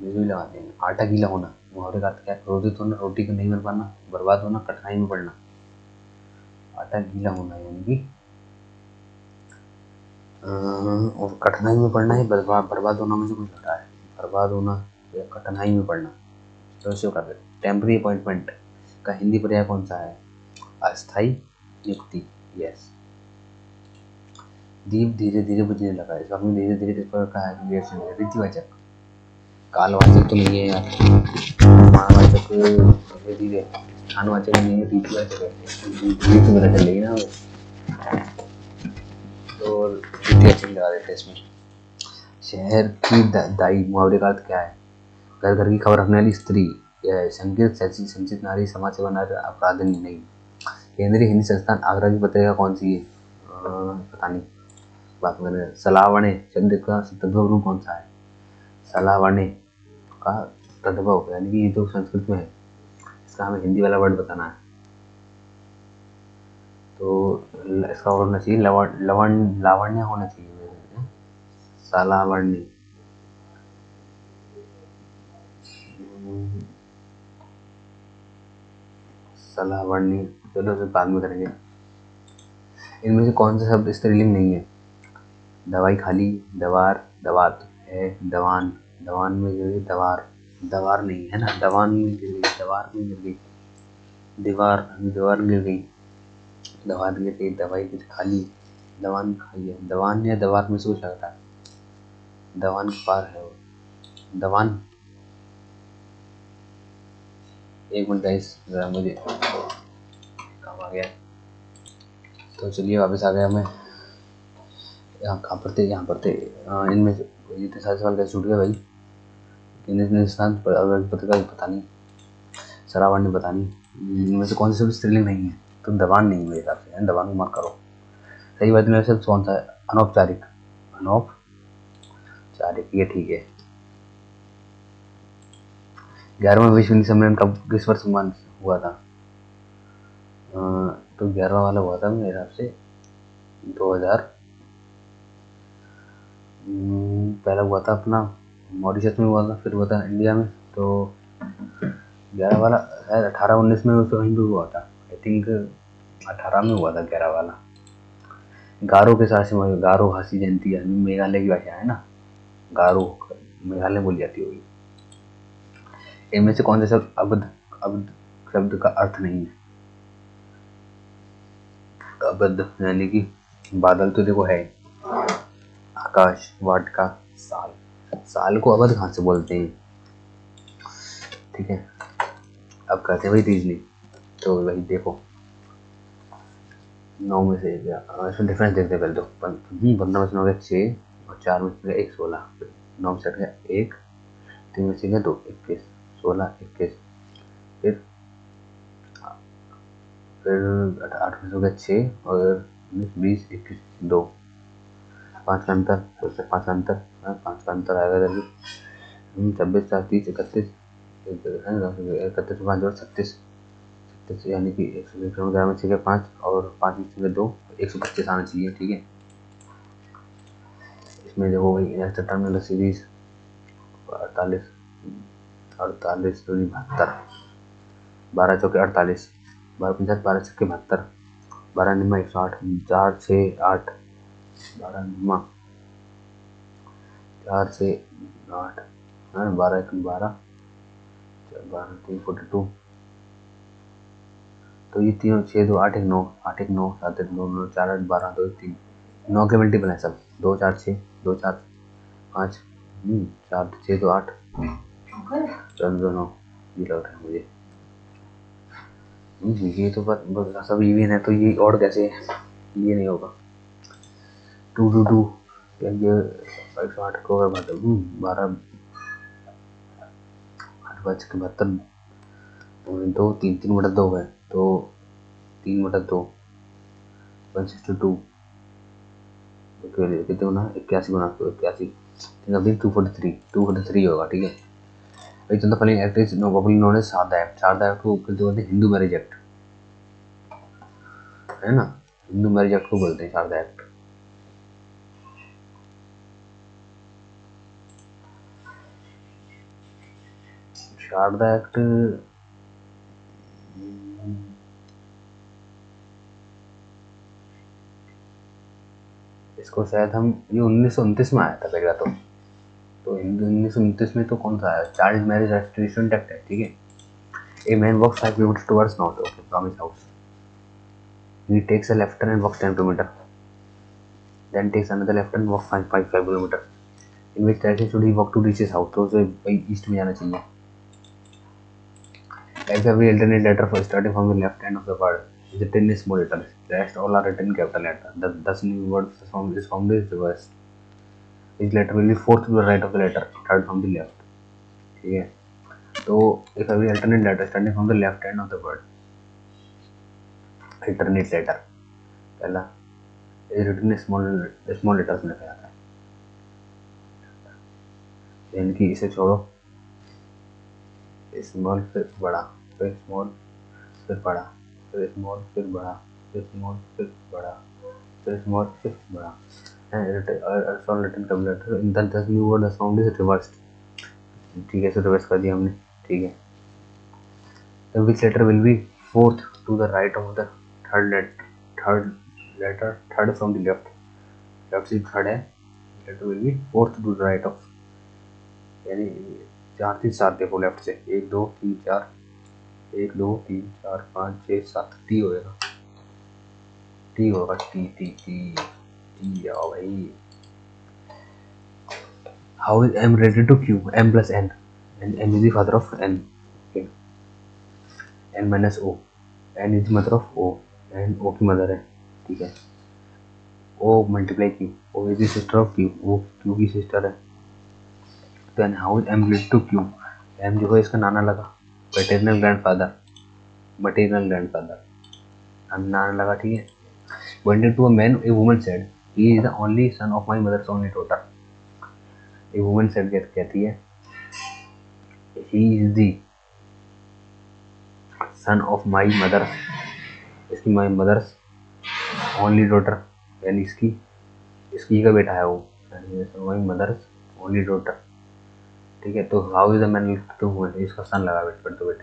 S1: ही लगाते हैं। आटा गीला होना, मुहावरे का अर्थ क्या है, क्रोधित होना, रोटी को नहीं बन पाना, बर्बाद होना, कठिनाई में पड़ना। आटा गीला होना यानी कि और कठिनाई में पड़ना है, बर्बाद होना में से कुछ होता है, बर्बाद होना या कठिनाई में पड़ना, तो इसे कर देते। टेम्पररी अपॉइंटमेंट का हिंदी पर्याय कौन सा है, अस्थायी नियुक्ति, यस। दीप धीरे धीरे बुझने लगा, इस वक्त में धीरे धीरे किस प्रकार का है, रीतिवाचक, कालवाचक तो नहीं है यार, मानवाचक धीरे धीरे, स्थानवाचक नहीं है, रीतिवाचक है, रीति पता चल रही ना, तो रीतिवाचक लगा देते इसमें। शहर की दाई, मुहावरे का अर्थ क्या है, घर घर की खबर रखने वाली स्त्री, संगीत संचित नारी, समाज सेवा नारी, अपराधिनी नहीं। केंद्रीय हिंदी संस्थान आगरा की पत्रिका कौन सी है, पता नहीं, बात करें। सलावणे शब्द का तद्भव रूप कौन सा है, सलावणे का तद्भव यानी कि ये तो संस्कृत में है, इसका हमें हिंदी वाला वर्ड बताना है, तो इसका होना चाहिए लावण्य होना चाहिए, सलावण्य, सलावण्य, चलो फिर बाद में करेंगे। इनमें से कौन सा शब्द स्त्रीलिंग नहीं है, दवाई खाली, दवार, दवात है, दवान, दवान में गिर गई, दवार, दवार नहीं है ना, दवान में गिर गई, दवार में गिर गई, दीवार, दीवार गिर गई, दवार गिर गई, दवाई गिर खाली, दवान खाई है, दवान या दवार में से कुछ लगता है, दवान के पार है वो, दवान। एक मिनट गाइस, जरा मुझे काम आ गया, तो चलिए वापस आ गया मैं। यहाँ कहाँ पर थे, यहाँ पर थे, इनमें से इतने सारे सवाल कैसे छूट गए भाई, इनमें स्थान पर अगर पत्रिका पता नहीं, सरावण ने पता नहीं, इनमें से कौन सी शब्द स्त्रीलिंग नहीं है, तो दबान नहीं है मेरे हिसाब से, दबान को मार्क करो। सही बात में शब्द कौन सा है, अनौपचारिक, अनौपचारिक, ये ठीक है। 11वां विश्व हिंदी सम्मेलन कब किस वर्ष हुआ था, तो 11वां वाला हुआ था मेरे हिसाब से 2000, पहला हुआ था अपना मॉरिशस में हुआ था, फिर हुआ था इंडिया में, तो 11 वाला शायद 18-19 में उससे कहीं भी हुआ था, आई थिंक 18 में हुआ था 11 वाला। गारो के साथ से, गारो हंसी जयंती है, मेघालय की भाषा है ना, गारो मेघालय बोली जाती होगी। इनमें से कौन सा शब्द अब्द, अब्द शब्द का अर्थ नहीं है, अबध यानी कि बादल तो देखो है, आकाश, वाट का साल, साल को अवध कहाँ से बोलते हैं, ठीक है। अब करते हैं भाई रीजनिंग। तो भाई देखो 9 में से इसमें डिफरेंस देखते हैं पहले तो। 15 में से 9 गया 6 और 4 में से गया 1 16, 9 में से गया 1, 3 में से गया 2 21, 16 21, फिर 8 में से हो गया 6 और 20 21 2, 5 का अंतर, तो उससे 5 का अंतर, 5 का अंतर आएगा जल्दी। 26 4 30 31, 31 5 जोड़ 36, यानी कि 111 में से 5 और 5 में से 2, 125 आना चाहिए, ठीक है। इसमें देखो भाई टर्मिनल सीरीज 48 48 दूनी 72, 12 चौके 48, 12 50 12 छक्के 72, 12 निम्मा 108, 4 6 8, 12 निम्मा 4 6 8, 12 1 12, 12 3 42, तो ये तीनों 6 2 8 1 9, 8 1 9 7 1 2 9 4 8 12 2 3, 9 के मल्टीपल है सब, 2 4 6 2 4 5 4 6 2 8 4 2 9, ये लग रहा है मुझे। ये तो बस सब इवन है, तो ये और कैसे है, ये नहीं होगा। 2 2 2 ये 108 को अगर 12 8 5 के 72, 2 3 3 बटा 2 है, तो 3 बटा 2 162, कितने गुना 81 गुना, तो 81 243 होगा, ठीक है। तो the following act is probably known as Sarda act. Sarda act को बोलते हैं हिंदू मैरिज एक्ट, है ना, हिंदू मैरिज एक्ट को बोलते हैं शारदा एक्ट। शारदा एक्ट इसको शायद हम ये 1929 में आया था पहले तो 1929 में तो कौन सा आया, चाइल्ड मैरिज रेस्ट्रिक्शन एक्ट है, ठीक है। A man walks 5 kilometers towards north, okay, from his house. He takes a left turn and walks 10 kilometers. Then takes another left turn and walks 5 kilometers. In which direction should he walk to reach his house? तो उसे east में जाना चाहिए। Like every alternate letter for starting from the left end of the word is written in small letters. The rest all are written in capital letter. Thus new word is found is reversed. Each letter will be fourth to the right of the letter, third from the left. ठीक है। तो if every alternate letter starting from the left end of the word, alternate letter पहला is written in small letters में लिखा जाता है, यानी कि इसे छोड़ो, स्मॉल फिर बड़ा, फिर स्मॉल फिर बड़ा, फिर स्मॉल फिर बड़ा, फिर स्मॉल फिर बड़ा, फिर स्मॉल फिर बड़ा, shall written capital letter in the 10 new word sound is reversed, ठीक है, इसे रिवर्स कर दिया हमने, ठीक है। The which letter will be fourth to the right of the third letter, third from the left से थर्ड है, letter will be fourth to the right of, यानी 4 3 7 देखो लेफ्ट से 1 2 3 4 1 2 3 4 5 6 7, टी होगा, टी होगा, टी टी टी टी आओ भाई। How is m related to q? m plus n, and m is the father of n, okay, n minus o, n is the mother of o, and o की mother है, ठीक है। o multiply q, o is the sister of q, o q की sister है। then how is m related to q? m जो है इसका नाना लगा, पैटर्नल ग्रैंडफादर, मटेरियल ग्रैंडफादर, नाना लगा, ठीक है। Pointed to a man, a woman said, he is the only son of my mother's only daughter. A woman said कहती है, he is the son of my mother, इसकी my mother's only daughter, यानी इसकी का बेटा है वो, my mother's only daughter, ठीक है। तो how is the man to woman, इसका son लगा बेटे,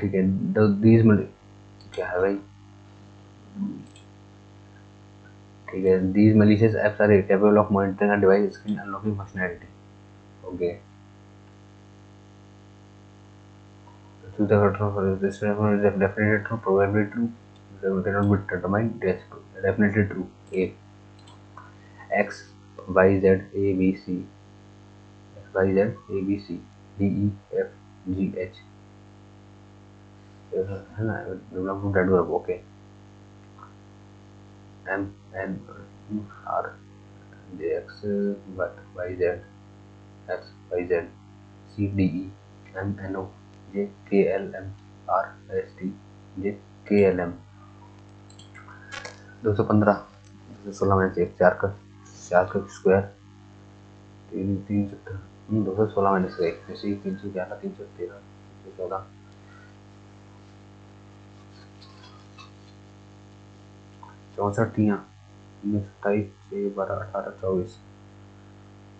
S1: ठीक है। these क्या है भाई, ठीक है। these malicious apps are capable of monitoring a device screen unlocking functionality, okay. To the control for this definitely true, probably true, cannot be determined. Definitely true. A. X, Y, Z, A, B, C. X, Y, Z, A, B, C. D, E, F, G, H. है ना, belong to that group. Okay. M, N, R, J, X, Y, Z, X, Y, Z, C, D, E, M, N, O, J, K, L, M, R, S, T, J, K, L, M. 215, 216 में से 4 का square, 216 minus का 1, जैसे 311, 313, 314, 64 तियाँ, 27, 6, 12, 18, 24,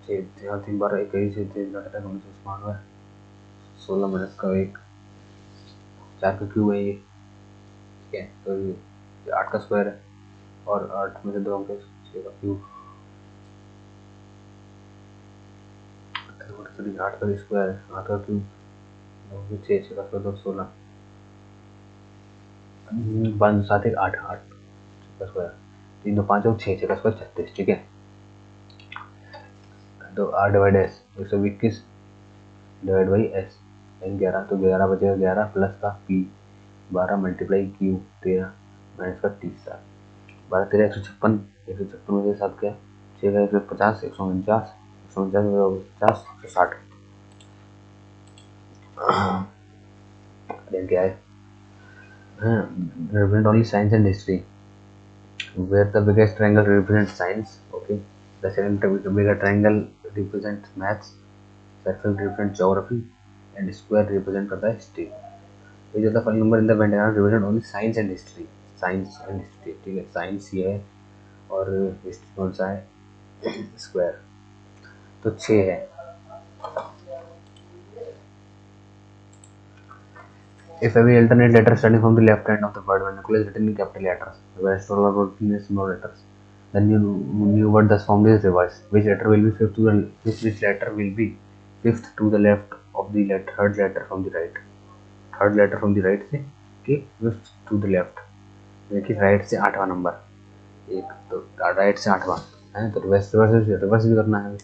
S1: 6, 3, 12, 21, 23, 18, 19, 99, 16 minus का 1, 4 का cube है ये, ठीक है। तो ये 8 का स्क्वायर है, और 8 में से 2 अंक 6 का क्यूब, 8 का स्क्वायर है, 8 का क्यूब, 6, 6 का स्क्वायर 2, 16, 5, 7, 1, 8, 8 का स्क्वायर, 3, 2, 5 और 6, 6 का स्क्वायर 36, ठीक है। तो R divide S, 121 divide by S, N 11, तो 11 बचेगा, 11 प्लस का पी, 12 मल्टीप्लाई क्यू, 13 माइनस का 30, 12, 13, 156, 156 में से 7 क्या, 6 का 150, 149, 149, 160, देन क्या है, represent only science and history, where the biggest triangle represents science, okay, the second bigger triangle represents maths, circle represents geography, and square represent करता है history. ये जो था फल number in the Venn diagram represent only science and history, science and history, ठीक है, science ये है और हिस्ट्री कौन सा है, स्क्वायर, तो 6 है। If every alternate letter starting from the left hand of the word vernacular is written in capital letters, the rest all are written in small letters, the new word thus formed is reversed. Which letter will be fifth to the left of the third letter from the right? Third letter from the right से कि fifth to the left, कि right से 8वां number, एक तो right से 8वां है, तो reverse भी करना है।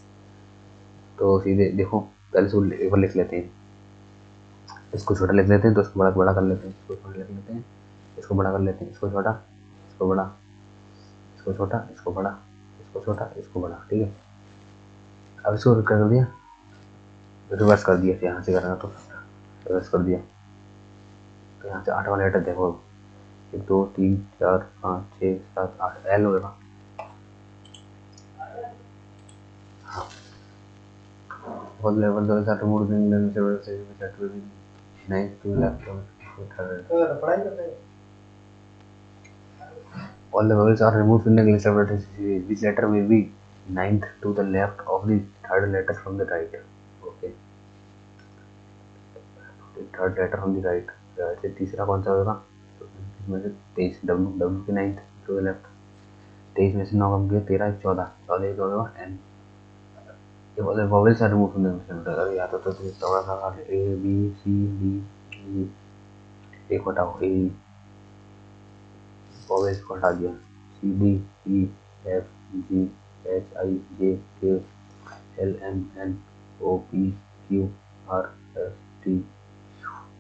S1: तो सीधे देखो, पहले से एक बार लिख लेते हैं, इसको छोटा लिख लेते हैं, तो इसको बड़ा कर लेते हैं, इसको छोटा लिख लेते हैं, इसको बड़ा कर लेते हैं, इसको छोटा, इसको बड़ा, इसको छोटा, इसको बड़ा, इसको छोटा, इसको बड़ा, ठीक है। अब इसको कर दिया, रिवर्स कर दिया, यहाँ से करना तो रिवर्स कर दिया, तो यहाँ से 8वां लेटर देखो, 1, 2, 3, 4, 5, 6, 7, 8, एल होगा। हाँ, all levels are removed in the several stages that will be 9 to left of पढ़ाई करते हैं। All the vowels are removed in the English alphabet series. Which letter will be 9th to the left of the third letter from the right? Okay. The third letter from the right. ऐसे तीसरा कौन सा होगा? तो इसमें से 23 W की 9th to the left. 23 में से 9 कम किया, 13, 14, 14 एक होगा N. ये वाले vowels are removed from the English alphabet. अरे याद होता तो थोड़ा सा A B C D E, एक हटाओ A, vowels को हटा दिया, C D E F G H I J K L M N O P Q R S T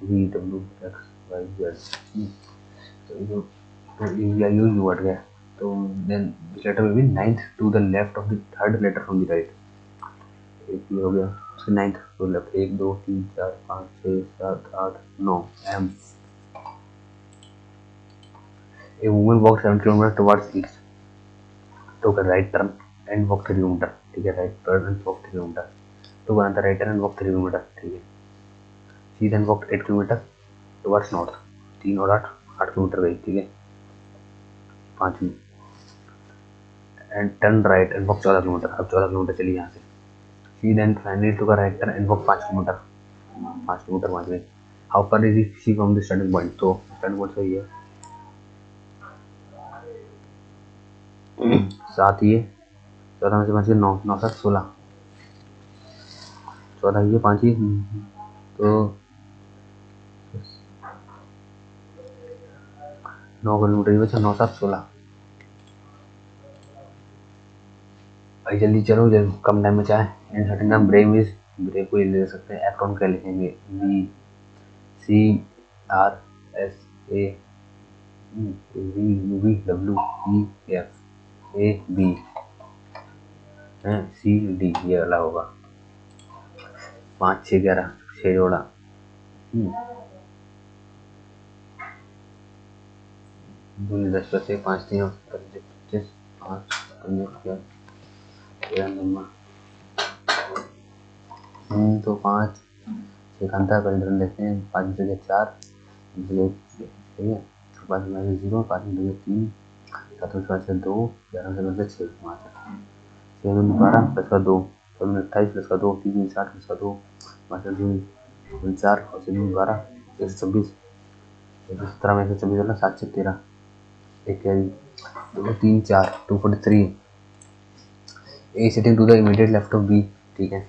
S1: V W X Y Z. तो ये यू हट गया, तो then letter will be 9th to the left of the third letter from the right. एक हो गया, उसके 9th to left, 1 2 3 4 5 6 7 8 9 M. A woman walks 7 kilometers towards east, took a right turn and walk 3 kilometre, ठीक है, right turn and walk 3 kilometre, तो बनाता right turn and walk 3 kilometre, ठीक है। She then walk 8 kilometre towards north, 3 और 8 kilometre गई, ठीक है, 5वीं, and turn right and walk 14 kilometre, अब 14 किलोमीटर चली यहाँ से। She then finally took a right turn and walk 5 kilometre, 5 kilometre पहुँच गई। How far is she from the starting point, तो स्टार्टिंग पॉइंट सही है 7 ही है, 14 में से 5 9, 9 7 16, 14 ही है, 5 ही, तो 9 किलोमीटर बचा, 9 7 16। भाई जल्दी चलो, जल्दी कम टाइम में चाहे। In certain time break is, break को ले सकते हैं। एक्टॉन क्या लिखेंगे? B C R S A V U V W E F A B C D, ये वाला होगा। 5 6 11 6 जोड़ा। दूनी 10 बचे, 5 3 25 5 13 नंबर। तो 5 सिकंदर कर लेते हैं। 5 जगह 4, ठीक है। 5 में 0, 5 में 3, 7 में 5 से 2, 11 से 6 5 6 में 12 प्लस का 2, 7 में 28 प्लस का 2, 3 में 60 प्लस का 2, 5 में 4 और 6 में 12 126, 17 में 126 वाला 7 से 13, एक carry 2 3 4 243। A sitting to the immediate left of B, ठीक है।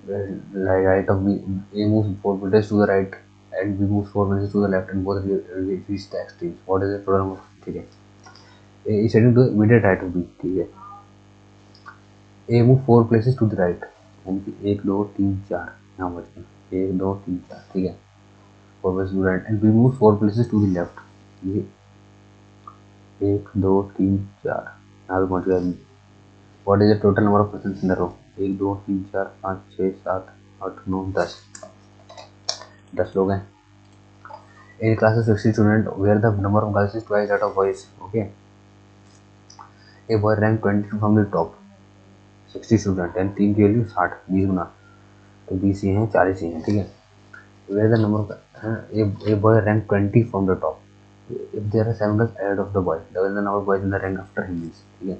S1: Right of B, A moves 4 meters to the right and B moves 4 meters to the left and both reach the extremes. What is the total number? ठीक है। A is heading to the immediate right of B, ठीक है। A move 4 places to the right, यानी कि 1 2 3 4 यहाँ बच गए 1 2 3 4, ठीक है। 4 places to the right and B moves 4 places to the left, ये 1 2 3 4 यहाँ पे पहुँच गया। What is the total number of persons in the row? 1 2 3 4 5 6 7 8 9 10, 10 लोग हैं। In class of 60 students, where the number of girls is twice that of boys, okay. A boy ranked 22 from the top, 60 student and 3 की value 60, 20 गुना, तो 20 ये हैं 40 ये हैं, ठीक है। Where the number of a boy ranked 20 from the top, if there are 7 girls ahead of the boy, the number of boys in the rank after him is, ठीक है।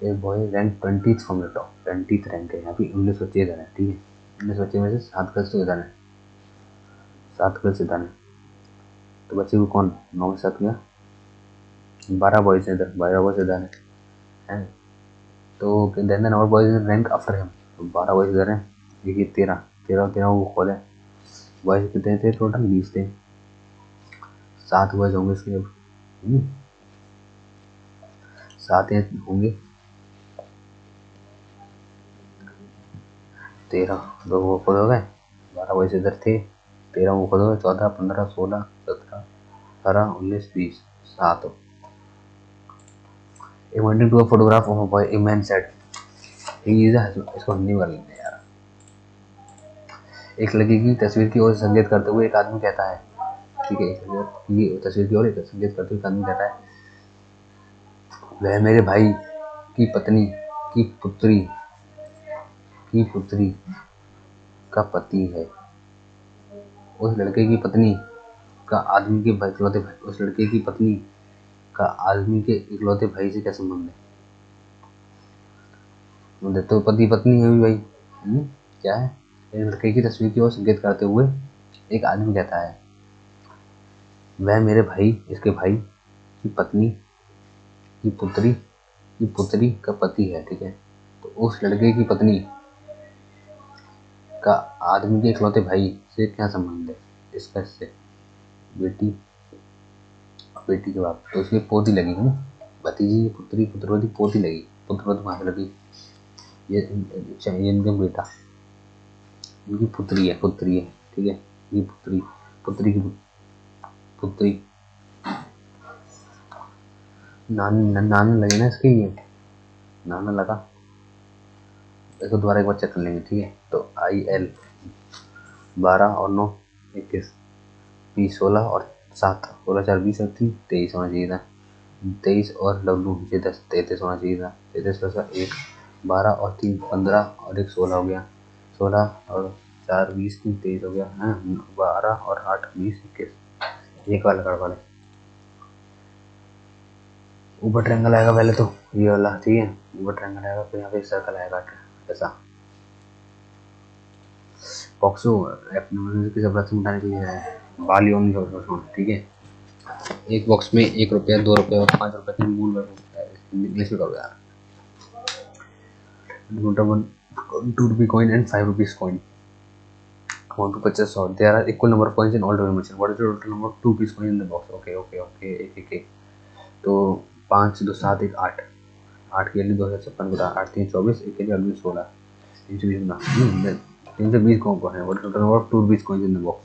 S1: A boy ranked 20th from the top, 20th rank है, यहाँ पे 19 बच्चे इधर हैं, ठीक है। 19 बच्चे में से 7 गर्ल्स तो इधर हैं, 7 गर्ल्स इधर हैं, तो बच्चे को कौन 9 के साथ गया, 12 बॉयज इधर, 12 बॉयज इधर हैं, तो then the number boys in rank after him, तो 12 बॉयज इधर हैं, देखिए 13 13 13 वो खोल है। बॉयज कितने थे टोटल? 20 थे, 7 बॉयज होंगे इसके, 7 होंगे, 13 दो वो खुद हो गए, 12 बॉयज इधर थे, 13 वो खुद हो गए, 14 15 16 17 18 19 20, 7। Pointing to a photograph of a boy, a man said, he is a husband. इसको हिंदी कर लेते हैं यार। एक लड़की की तस्वीर की ओर संकेत करते हुए एक आदमी कहता है, ठीक है, ये तस्वीर की ओर संकेत करते हुए एक आदमी कहता है, वह मेरे भाई की पत्नी की पुत्री का पति है। उस लड़के की पत्नी का आदमी के इकलौते भाई, उस लड़के की पत्नी का आदमी के इकलौते भाई से क्या संबंध है? तो पति पत्नी है भी भाई, क्या है? एक लड़के की तस्वीर की ओर संकेत करते हुए एक आदमी कहता है, वह मेरे भाई, इसके भाई की पत्नी की पुत्री का पति है, ठीक है। तो उस लड़के की पत्नी का आदमी के इकलौते भाई से क्या संबंध है? इसका इससे बेटी के बाप, तो उसकी पोती लगी है ना, भतीजी पुत्रवती पोती लगी, पुत्रवती कहाँ से लगी? ये इनका बेटा, इनकी पुत्री है, ठीक है। ये पुत्री की पुत्री नाना लगे ना इसके, ये नाना लगा। इसको दोबारा एक बार चेक कर लेंगे, ठीक है। तो IL 12 और 9 21, P 16 और 7, 16 4 20 और 3 23 होना चाहिए था। 23 और W 10 33 होना चाहिए था। 33 प्लस 1 12 और 3 15 और 1 16 हो गया। 16 और 4 20 3 23 हो गया। 12 और 8 20 21, एक वाला गड़बड़ है। ऊपर ट्रायंगल आएगा पहले तो ये वाला, ठीक है। ऊपर ट्रायंगल आएगा, फिर यहाँ पे सर्कल आएगा ऐसा। बॉक्सो की जरूरत से मिटाने के लिए है, बालियोन ठीक है। एक बॉक्स में 1 रुपया 2 रुपये और 5 रुपये के मूल वर्ग है, इंग्लिश में करो यार। 2 रुपये coin and 5 rupees coin. amount to purchase sort. There are equal number of coins in all denominations. What is the total number of 2 piece coins in the box? Okay. एक तो 5 2 7 1 8 8 के लिए 2056 गुना 8 3 24 1 के लिए 16 320 गुना 320 कौन है. What is the total number of 2 piece coins in the box?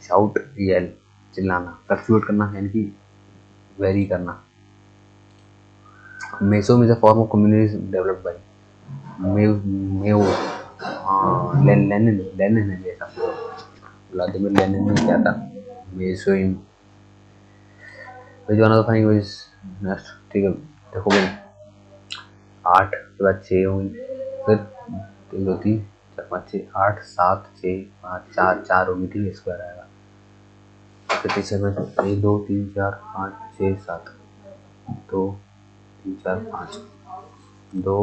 S1: Shout, yell, चिल्लाना, fluctuate करना यानी कि वेरी करना. Meso is a form of communism developed by Mao. Lenin है जैसा व्लादिमीर लेनिन ने किया था. मेसोइम जो फाइंग वाज नेक्स्ट. ठीक है, देखो भाई 8 के बाद 6 होंगी, फिर 3 2 3 4 5 6 8 7 6 5 4 4 होगी. ठीक है, स्क्वायर आएगा. फिर पीछे में 1 2 3 4 5 6 7 2 3 4 5 2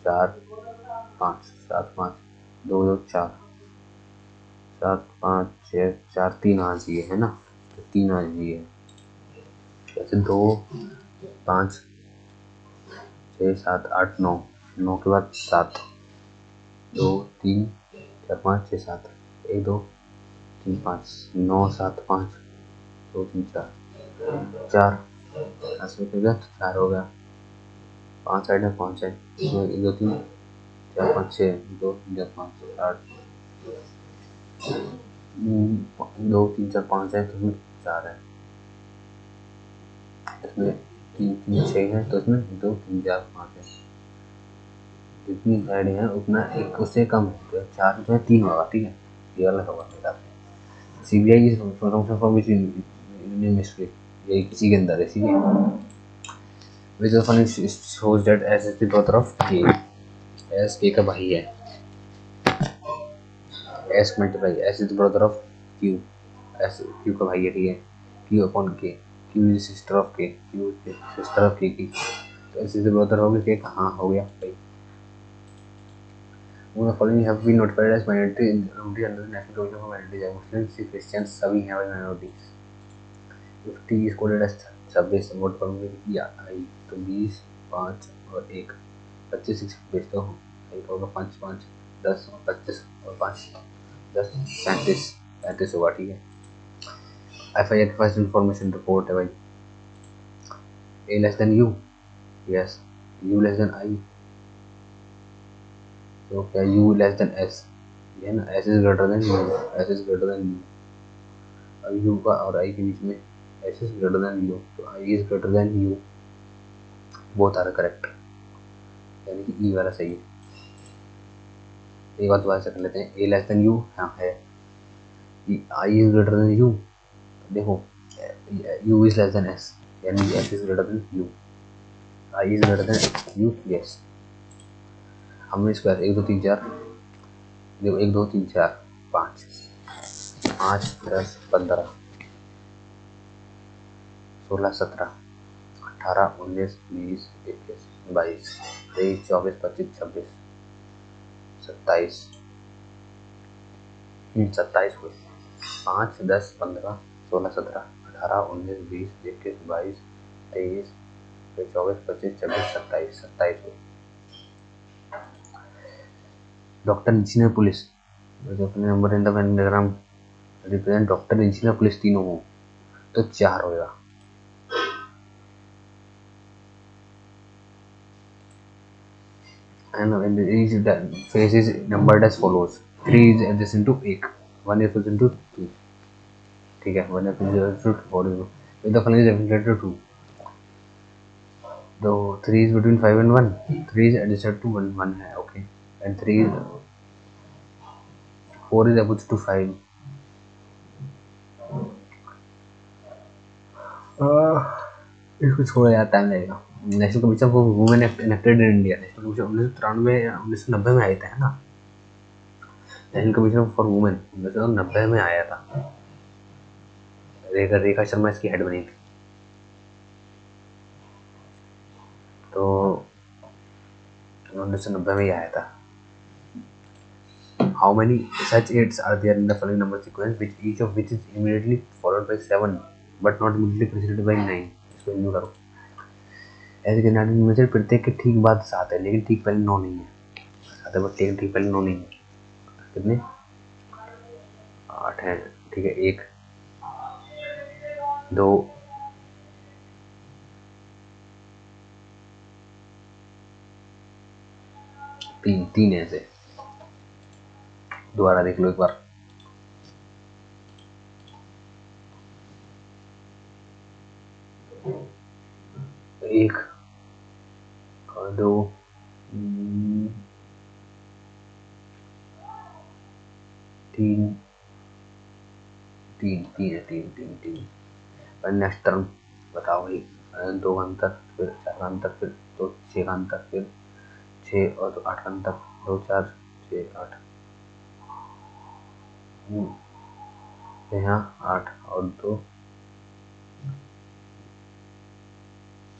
S1: 4 5 7 5 2 2 4 7 5 6 4 3 आ चाहिए है ना. तो 3 आ चाहिए. जैसे 2 5 6 7 8 9 9 के बाद 7 2 3 4 5 6 7 1 2 3 5 9 7 5 2 3 4 4 ऐसे हो गया. 4 हो गया. 5 साइड है 5 है 1 2 3 4 5 6 2 3 4 5 8 2 3 4 5 है तो इसमें 4 है. इसमें 3 3 6 है तो इसमें 2 3 4 5 है. जितनी साइड है उतना एक उससे कम है तो 4 जो है 3 होगा. ठीक है, ये वाला होगा मेरा. सीबीआई की function for which Indian mystery ये किसी के अंदर है. ठीक है, which of one shows that S is the brother of K. S K का भाई है. S multiply S is the brother of Q. S Q का भाई है. ठीक है, Q upon K. Q is sister of K. Q is sister of K की. तो S is the brother होगा K. कहाँ हो गया भाई. The following have been notified as minority under the National Commission for Minorities. Muslims, Christians सभी हैं भाई minorities. If T is coded as 26 vote करूँगी या आई तो 20 5 और 1 25 26 तो एक होगा 5 5 10 और 25 और 5 10 35 होगा. ठीक है, FIR के फर्स्ट इंफॉर्मेशन रिपोर्ट है भाई. A less than U, yes. U less than I, तो क्या U less than S, ये ना S is greater than U, S is greater than U. अब U का और I के बीच में S is greater than U, तो I is greater than U. Both are correct, यानी कि E वाला सही है. एक बात दोबारा से कर लेते हैं. A less than U हाँ है. I is greater than U, देखो U is less than S, यानी S is greater than U. I is greater than U, yes. हमने स्क्वायर 1 2 3 4 देखो 1 2 3 4 5 5 10 15 16 17 18 19 20 21 22 23 24 25 26 27 27 हुए. 5 10 15 16 17 18 19 20 21 22 23 24 25 26 27 हुए. Doctor engineer police number in the Venn diagram represent doctor engineer police तीनों हो तो 4 होगा. And each phase is numbered as follows. 3 is adjacent to 1, 1 is adjacent to 2. ठीक है, 1 is adjacent to 4. If the following is adjacent to 2, तो 3 is between 5 and 1. 3 is adjacent to 1 है. Okay, and 4 is opposite to 5. इसको छोड़ा यार, time लगेगा. National commission for women enacted in India. National commission 1993 में आया था है ना. नेशनल कमीशन फॉर वुमेन 1990 में आया था. रेखा शर्मा इसकी हेड बनी थी. तो 1990 में ही आया था. How many such 8s are there in the following number sequence, which each of which is immediately followed by 7 but not immediately preceded by 9? इसको इग्नोर करो. ऐसे के नाटक में से प्रत्येक के ठीक बाद 7 है लेकिन ठीक पहले 9 नहीं है. 7 है बट ठीक पहले 9 नहीं है. कितने 8 है, ठीक है। 1 2 3 3 ऐसे। दोबारा देख लो एक बार। 1 2 3 3 3 है, 3 3 3। नेक्स्ट टर्म बताओ भाई। 2 का अंतर, फिर 4 का अंतर, फिर तो 6 का अंतर, फिर 6 और 8 का अंतर, 2 4 6 8। यहाँ 8 और 2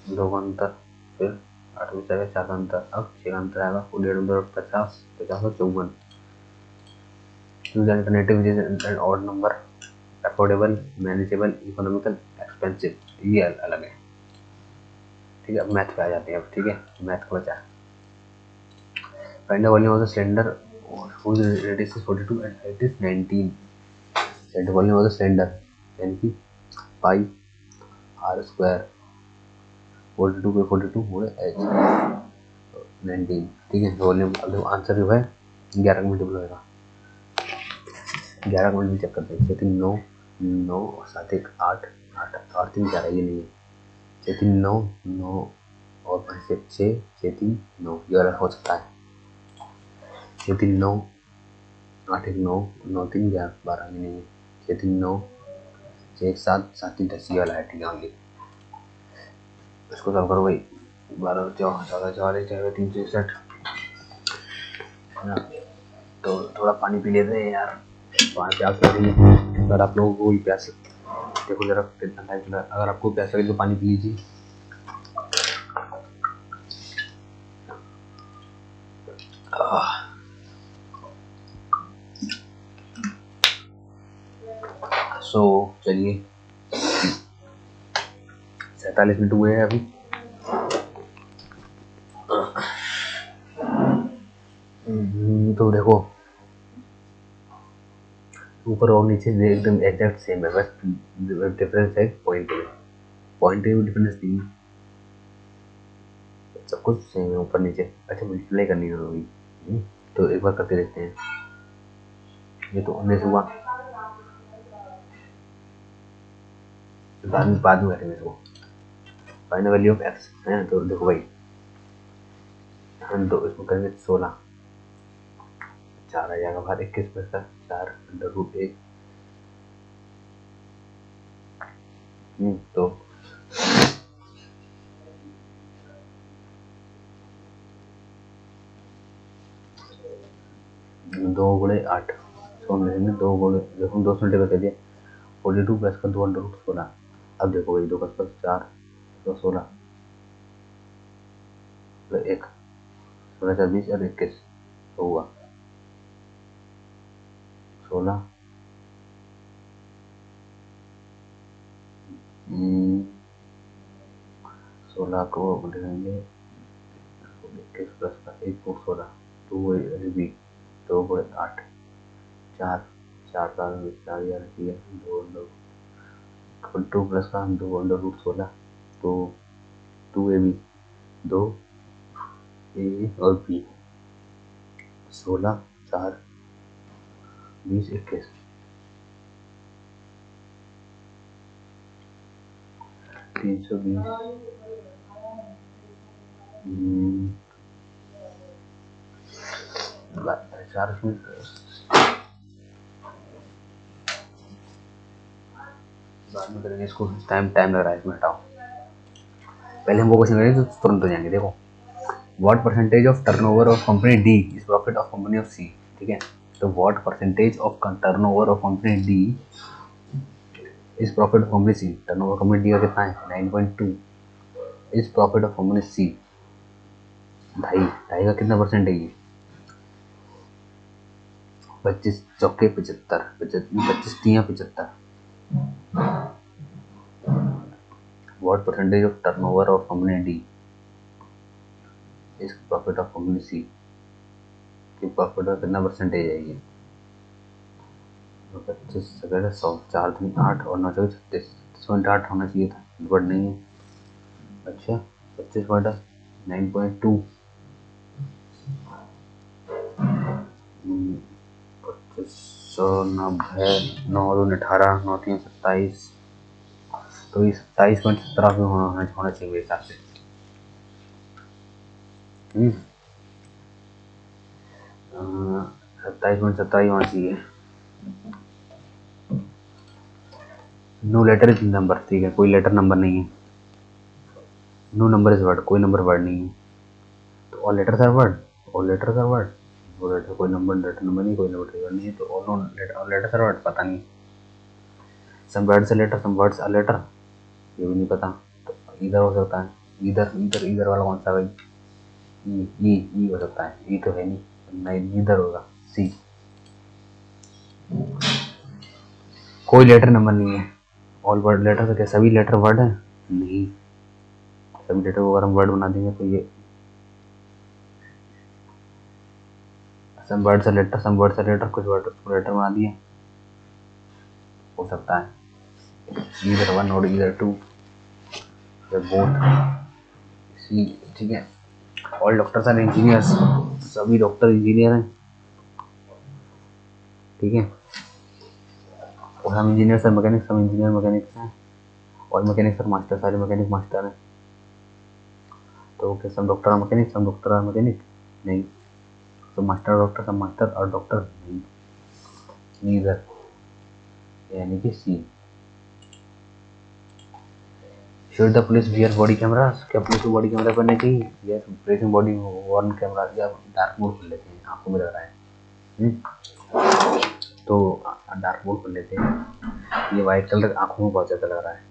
S1: का अंतर, फिर 8 में 4 का अंतर, अब 6 का अंतर आएगा। 50 50 और 54। Choose an alternative which is an odd number, affordable, manageable, economical, expensive। ये अलग है, ठीक है। अब मैथ पे आ जाते हैं। अब ठीक है, मैथ का बचा। Find the volume of the cylinder whose radius is 42 and height is 19। Find the volume of the cylinder, यानी कि पाई r स्क्वायर 42 पे 42 हुए h 19, ठीक है। वॉल्यूम, अब देखो आंसर जो है 11 का मल्टीपल होगा। 11 का मल्टीपल चेक करते हैं। 6 3 9 9 और 7 1 8 8 और 3 11, ये नहीं है। 6 3 9 9 और 5 1 6 6 3 9, ये वाला हो सकता है। 6 3 9 8 1 9 9 3 11 12, ये नहीं है। 6 3 9 6 1 7 7 3 10, ये वाला है, ठीक है। ओनली इसको सॉल्व करो भाई। 12 14 40 361 है ना। तो थोड़ा पानी पी लेते हैं यार, पानी प्यास लग रही है। अगर आप लोगों को भी प्यास, देखो जरा कितना टाइम लगा, अगर आपको प्यास लगे तो पानी पी लीजिए। सो चलिए 47 मिनट हुए हैं अभी। तो देखो ऊपर और नीचे एकदम एग्जैक्ट सेम है, बस डिफरेंस है पॉइंट में। पॉइंट में डिफरेंस नहीं, सब कुछ सेम है ऊपर नीचे। अच्छा मल्टीप्लाई करनी होगी, तो एक बार करके देखते हैं। ये तो 19 हुआ, बाद में करेंगे इसको। फाइनल वैल्यू ऑफ एक्स है, तो देखो भाई हम तो इसको करेंगे 16। 4 आ जाएगा बाहर, 21 प्लस 4 अंडर रूट 1। तो 2 गुणे 8, 2 गुणे, देखो 2 से कर दिया। 42 प्लस का 2 अंडर रूट 16। अब देखो भाई 2 प्लस 4 तो 16 प्लस 1 16 4 20 और 21, तो हुआ 16। 16 को लिखेंगे 21 प्लस का 1 को 16, 2 गुणे 8 4 4 का 4 दिया 2 अंडर 2 प्लस का 2 अंडर रूट 16, तो 2ab 2 ए और बी 16 4 20 21 320। 4 बाद में करेंगे इसको, टाइम लग रहा है इसमें, हटाओ। पहले हम वो क्वेश्चन करेंगे तो तुरंत हो जाएंगे। देखो what percentage of turnover of company D is profit of company C सी, ठीक है। तो what percentage of turnover of company D is profit of company C. Turnover company D का कितना है 9.2, is profit of company C 2.5 का कितना percent है ये 25 चौके 75 25 तिया 75। What percentage of turnover of company D is profit of company C, कि प्रॉफिट का कितना परसेंटेज है ये। 25 सवेरे 100, 4 दिन 8 और 9 चौबीस 36, 36.8 होना चाहिए था, वर्ड नहीं है। अच्छा 25 वर्ड 9.2, 2590, 9 2 18, 9 3 27, तो ये 27.17 पे होना चाहिए मेरे हिसाब से। 27.17 ही होना चाहिए। नो लेटर इज नंबर, ठीक है, कोई लेटर नंबर नहीं है। नो नंबर इज वर्ड, कोई नंबर वर्ड नहीं है। तो all letters are word, all letters are word, वो लेटर कोई नंबर लेटर नंबर नहीं, कोई नंबर नहीं है, तो ऑल लेटर्स आर वर्ड पता नहीं। Some words are letter, some words are letter, ये भी नहीं पता। तो इधर हो सकता है, इधर इधर इधर वाला कौन सा भाई, ई हो सकता है, ई तो है नहीं, इधर होगा सी। कोई लेटर नंबर नहीं है। ऑल वर्ड लेटर, तो क्या सभी लेटर वर्ड है? नहीं, सभी लेटर को अगर हम वर्ड बना देंगे तो ये some words are letter, some words are letter, कुछ वर्ड को लेटर बना दिए, हो सकता है इधर 1 और इधर 2 या बोथ सी, ठीक है। ऑल डॉक्टर्स आर इंजीनियर्स, सभी डॉक्टर इंजीनियर हैं, ठीक है। और हम इंजीनियर सर मैकेनिक्स, हम इंजीनियर मैकेनिक्स हैं, और मैकेनिक्स सर मास्टर, सारे मैकेनिक मास्टर हैं। तो क्या सब डॉक्टर आर मैकेनिक, सब डॉक्टर आर मैकेनिक? नहीं। सब मास्टर डॉक्टर, सब मास्टर और डॉक्टर? नहीं, नीदर, यानी कि C. Should the police wear body cameras, क्या पुलिस को बॉडी कैमरा पहनने चाहिए? Yes, placing body worn camera, या डार्क मोड कर लेते हैं, आंखों में लग रहा है। तो डार्क मोड कर लेते हैं, ये वाइट कलर आंखों में बहुत ज्यादा लग रहा है,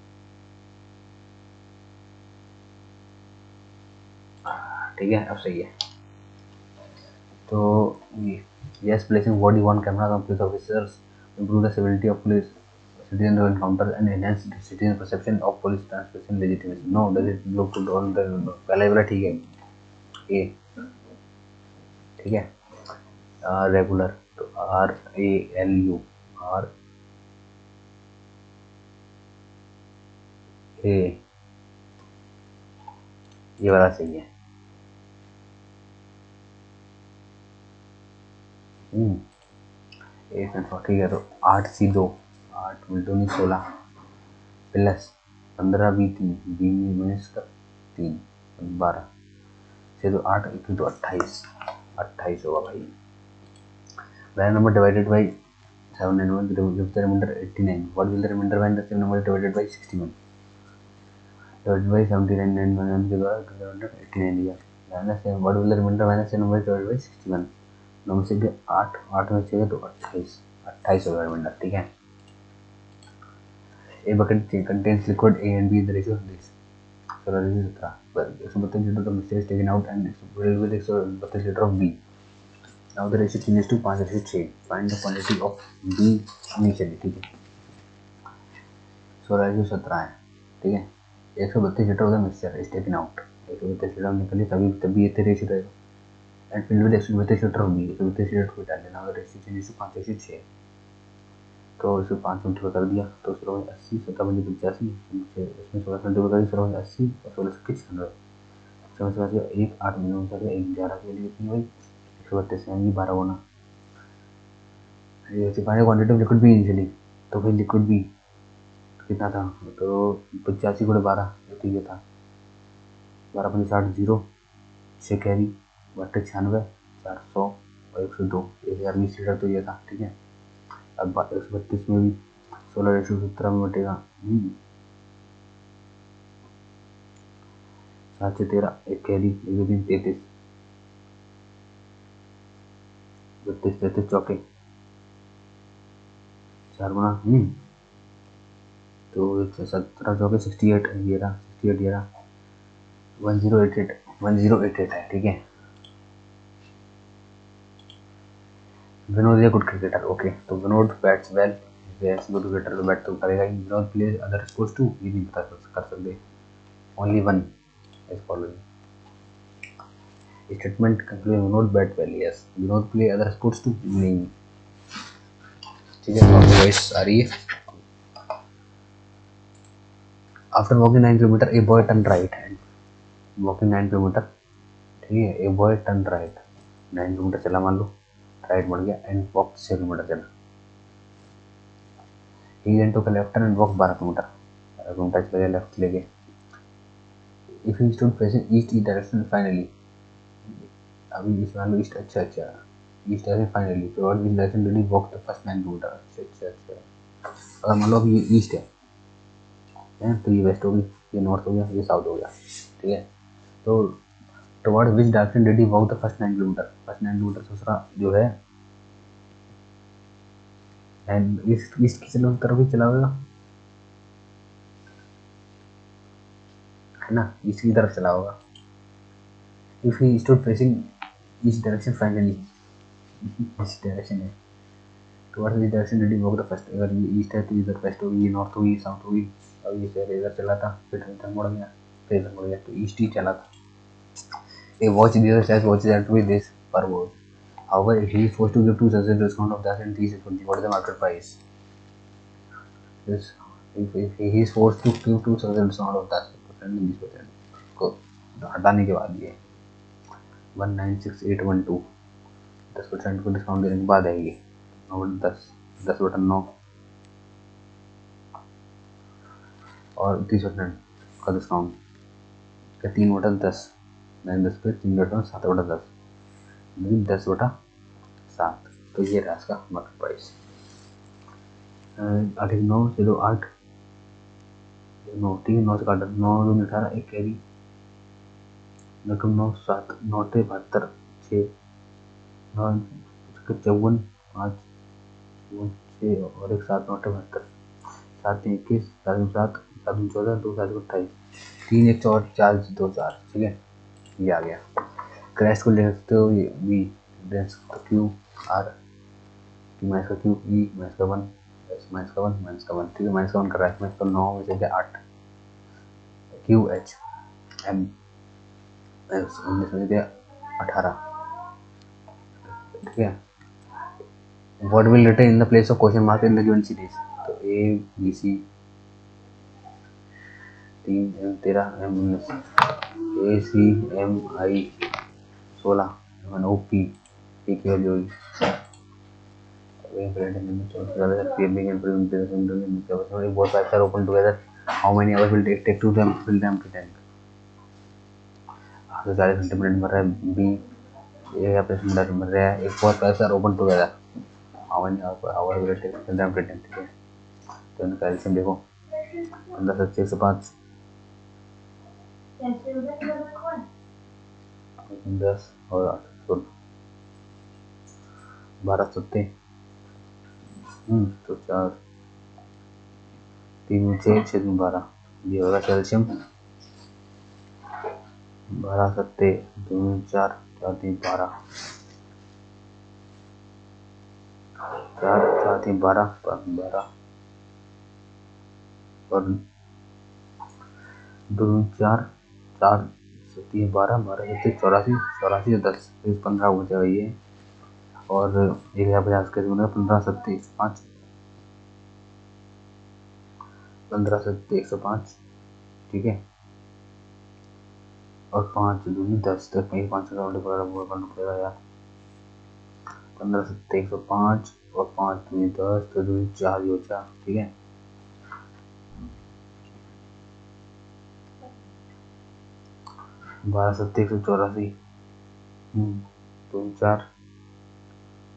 S1: ठीक है, अब सही है। तो yes, placing body worn camera on police officers improve the civility of police citizen encounters and enhance citizen perception of police transmission legitimacy. No, does it look good on the पहला वाला ठीक है, ए, ठीक है। रेगुलर, तो RALU, R A, ये वाला सही है। ठीक है, तो 8C2, 8 2 16 plus 15B3, B minus 3 12 से, तो 8 1 तो 28, 28 होगा भाई। Where number divided by 7 and 1 gives the remainder 89. What will the remainder when the same number divided by 61? Divided by 79 and 1 के द्वारा the remainder 89 दिया। What will the remainder when the same number divided by 61? 9 में से 8, 8 में से तो 28, 28 होगा reminder, ठीक है। A bucket contains liquid A and B in the ratio of this. So that is 132 liter of mixture is taken out and filled with 132 liter of B. Now the ratio changes to 5:6. Find the quantity of B initially, ठीक है। 16:17 है, ठीक है। 132 litre का mixture is taken out, 132 litre निकली तभी ये ratio रहेगा। एंड फिल्ड विद 132 लीटर होगी, 132 लीटर को डाल देना, अगर रेशियो चेंज 5:6, तो इसको 5 मिनट कर दिया, तो 16 80 17 85, इसमें 16 मिनट कर दी, 16 80 और 16 96, 1 8 मिनट कर दिया, 1 11 के लिए कितनी हुई, 132 यानी 12 होना। ये सिपाही क्वांटिटी ऑफ लिक्विड भी इनिशियली, तो फिर लिक्विड भी कितना था, तो 85 × 12, ठीक है था 12 5 60 0 6 कैरी 96 400 और 102, 1020 लीटर तो ये था, ठीक है। अब 132 में भी 16:17 में बटेगा 7 से 13, 1 कैरी 1 दिन 33, 32 33 चौके 4 गुना, तो 17 चौके 68, ये रहा 68, ये रहा 1088 है, ठीक है। Vinod is a good cricketer, okay, तो Vinod bats well, good cricketer तो बैट तो करेगा ही। Vinod plays other sports too, ये नहीं पता कर सकते, only one is following statement concluding Vinod bat well, yes. Vinod play other sports too, नहीं, ठीक है, तो आपको वॉइस आ रही है। After walking 9 kilometre a boy turn right hand, walking 9 kilometre, ठीक है, ए बॉय टर्न राइट, 9 किलोमीटर चला मान लो, राइट मुड़ गया, एंड वॉक 6 किलोमीटर चला, he then took a left turn and walk 12 kilometre, 12 kilometre चले गए लेफ्ट ले गए। If he stood facing east direction finally, अभी इस मान लो ईस्ट, अच्छा ईस्ट डायरेक्शन फाइनली, तो what which direction did he walk the first 9 kilometre, अच्छा अगर मान लो अभी ये ईस्ट है तो ये वेस्ट हो गई, ये नॉर्थ हो गया, ये साउथ हो गया, ठीक है, तो toward which direction did he walk the first 9 kilometre, first 9 kilometre दूसरा जो है एंड ईस्ट की तरफ ही चला होगा, है ना, ईस्ट की तरफ चला होगा। If he stood facing east direction finally, east direction है, towards which direction did he walk the first, अगर ये ईस्ट है तो इधर वेस्ट होगी, ये नॉर्थ होगी, साउथ होगी, अब ये शहर इधर चला था, फिर इधर मुड़ गया, फिर इधर मुड़ गया, तो ईस्ट ही चला था। A watch the other says watches that with this per watch. However, he is forced to give 2% discount of that and 320. What is the market price? Yes, if he is forced to give 2% discount of that percent and 20% को हटाने के बाद ये 196812 10% को discount देने के बाद आएगी 10/9 और 30% का डिस्काउंट, क्या 3/10, 9/10 पे 3/7/10, 10/7, तो ये रहा इसका मार्केट प्राइस। 8 9 0 8 9, ठीक है, 9 से काटा, 9 2 18 एक कैरी, 9 9 7 9 72 6 9 54 5 6 और एक 7 9 72 7 3 21 7 7 7 14 2 7 28 3 1 4 4 2 4, ठीक है, ये आ गया। क्रैश को ले सकते हो ये वी, दे सकते क्यू आर, माइनस का क्यू ई, माइनस का 1, माइनस का 1, माइनस का 1, ठीक है, माइनस का 1 कर रहा है, माइनस का 9 में से क्या 8, क्यू एच एम, 19 में से 18, ठीक है। What will return in the place of question mark in the given series, तो A B C 3 M 13 M 19, A C M I 16, M O P P की वैल्यू होगी, both pipes are open together, how many hours will it take to fill the empty tank, 40 घंटे minute भर रहा है B, ये यहाँ पे minute भर रहा है, एक both pipes are open together, how many hours will it take to fill the empty tank, ठीक है, तो इनका एल्सियम देखो 15 7 105, 10 और 8 12 7 तो 4 3 6 6 12, ये होगा कैल्शियम 12 7 2 4 4 3 12 4 4 3 12 12 और 2 4 4 3 12 12 84 84 10 15 हो जाएगा ये, और एक यहाँ 50 के 15 7 105 15 7 105, ठीक है, और 5 2 10 तक कहीं 5 का करना पड़ेगा यार, 15 7 105 और 5 2 10 तो 2 4 हो जा, ठीक है, 12 7 184 2 4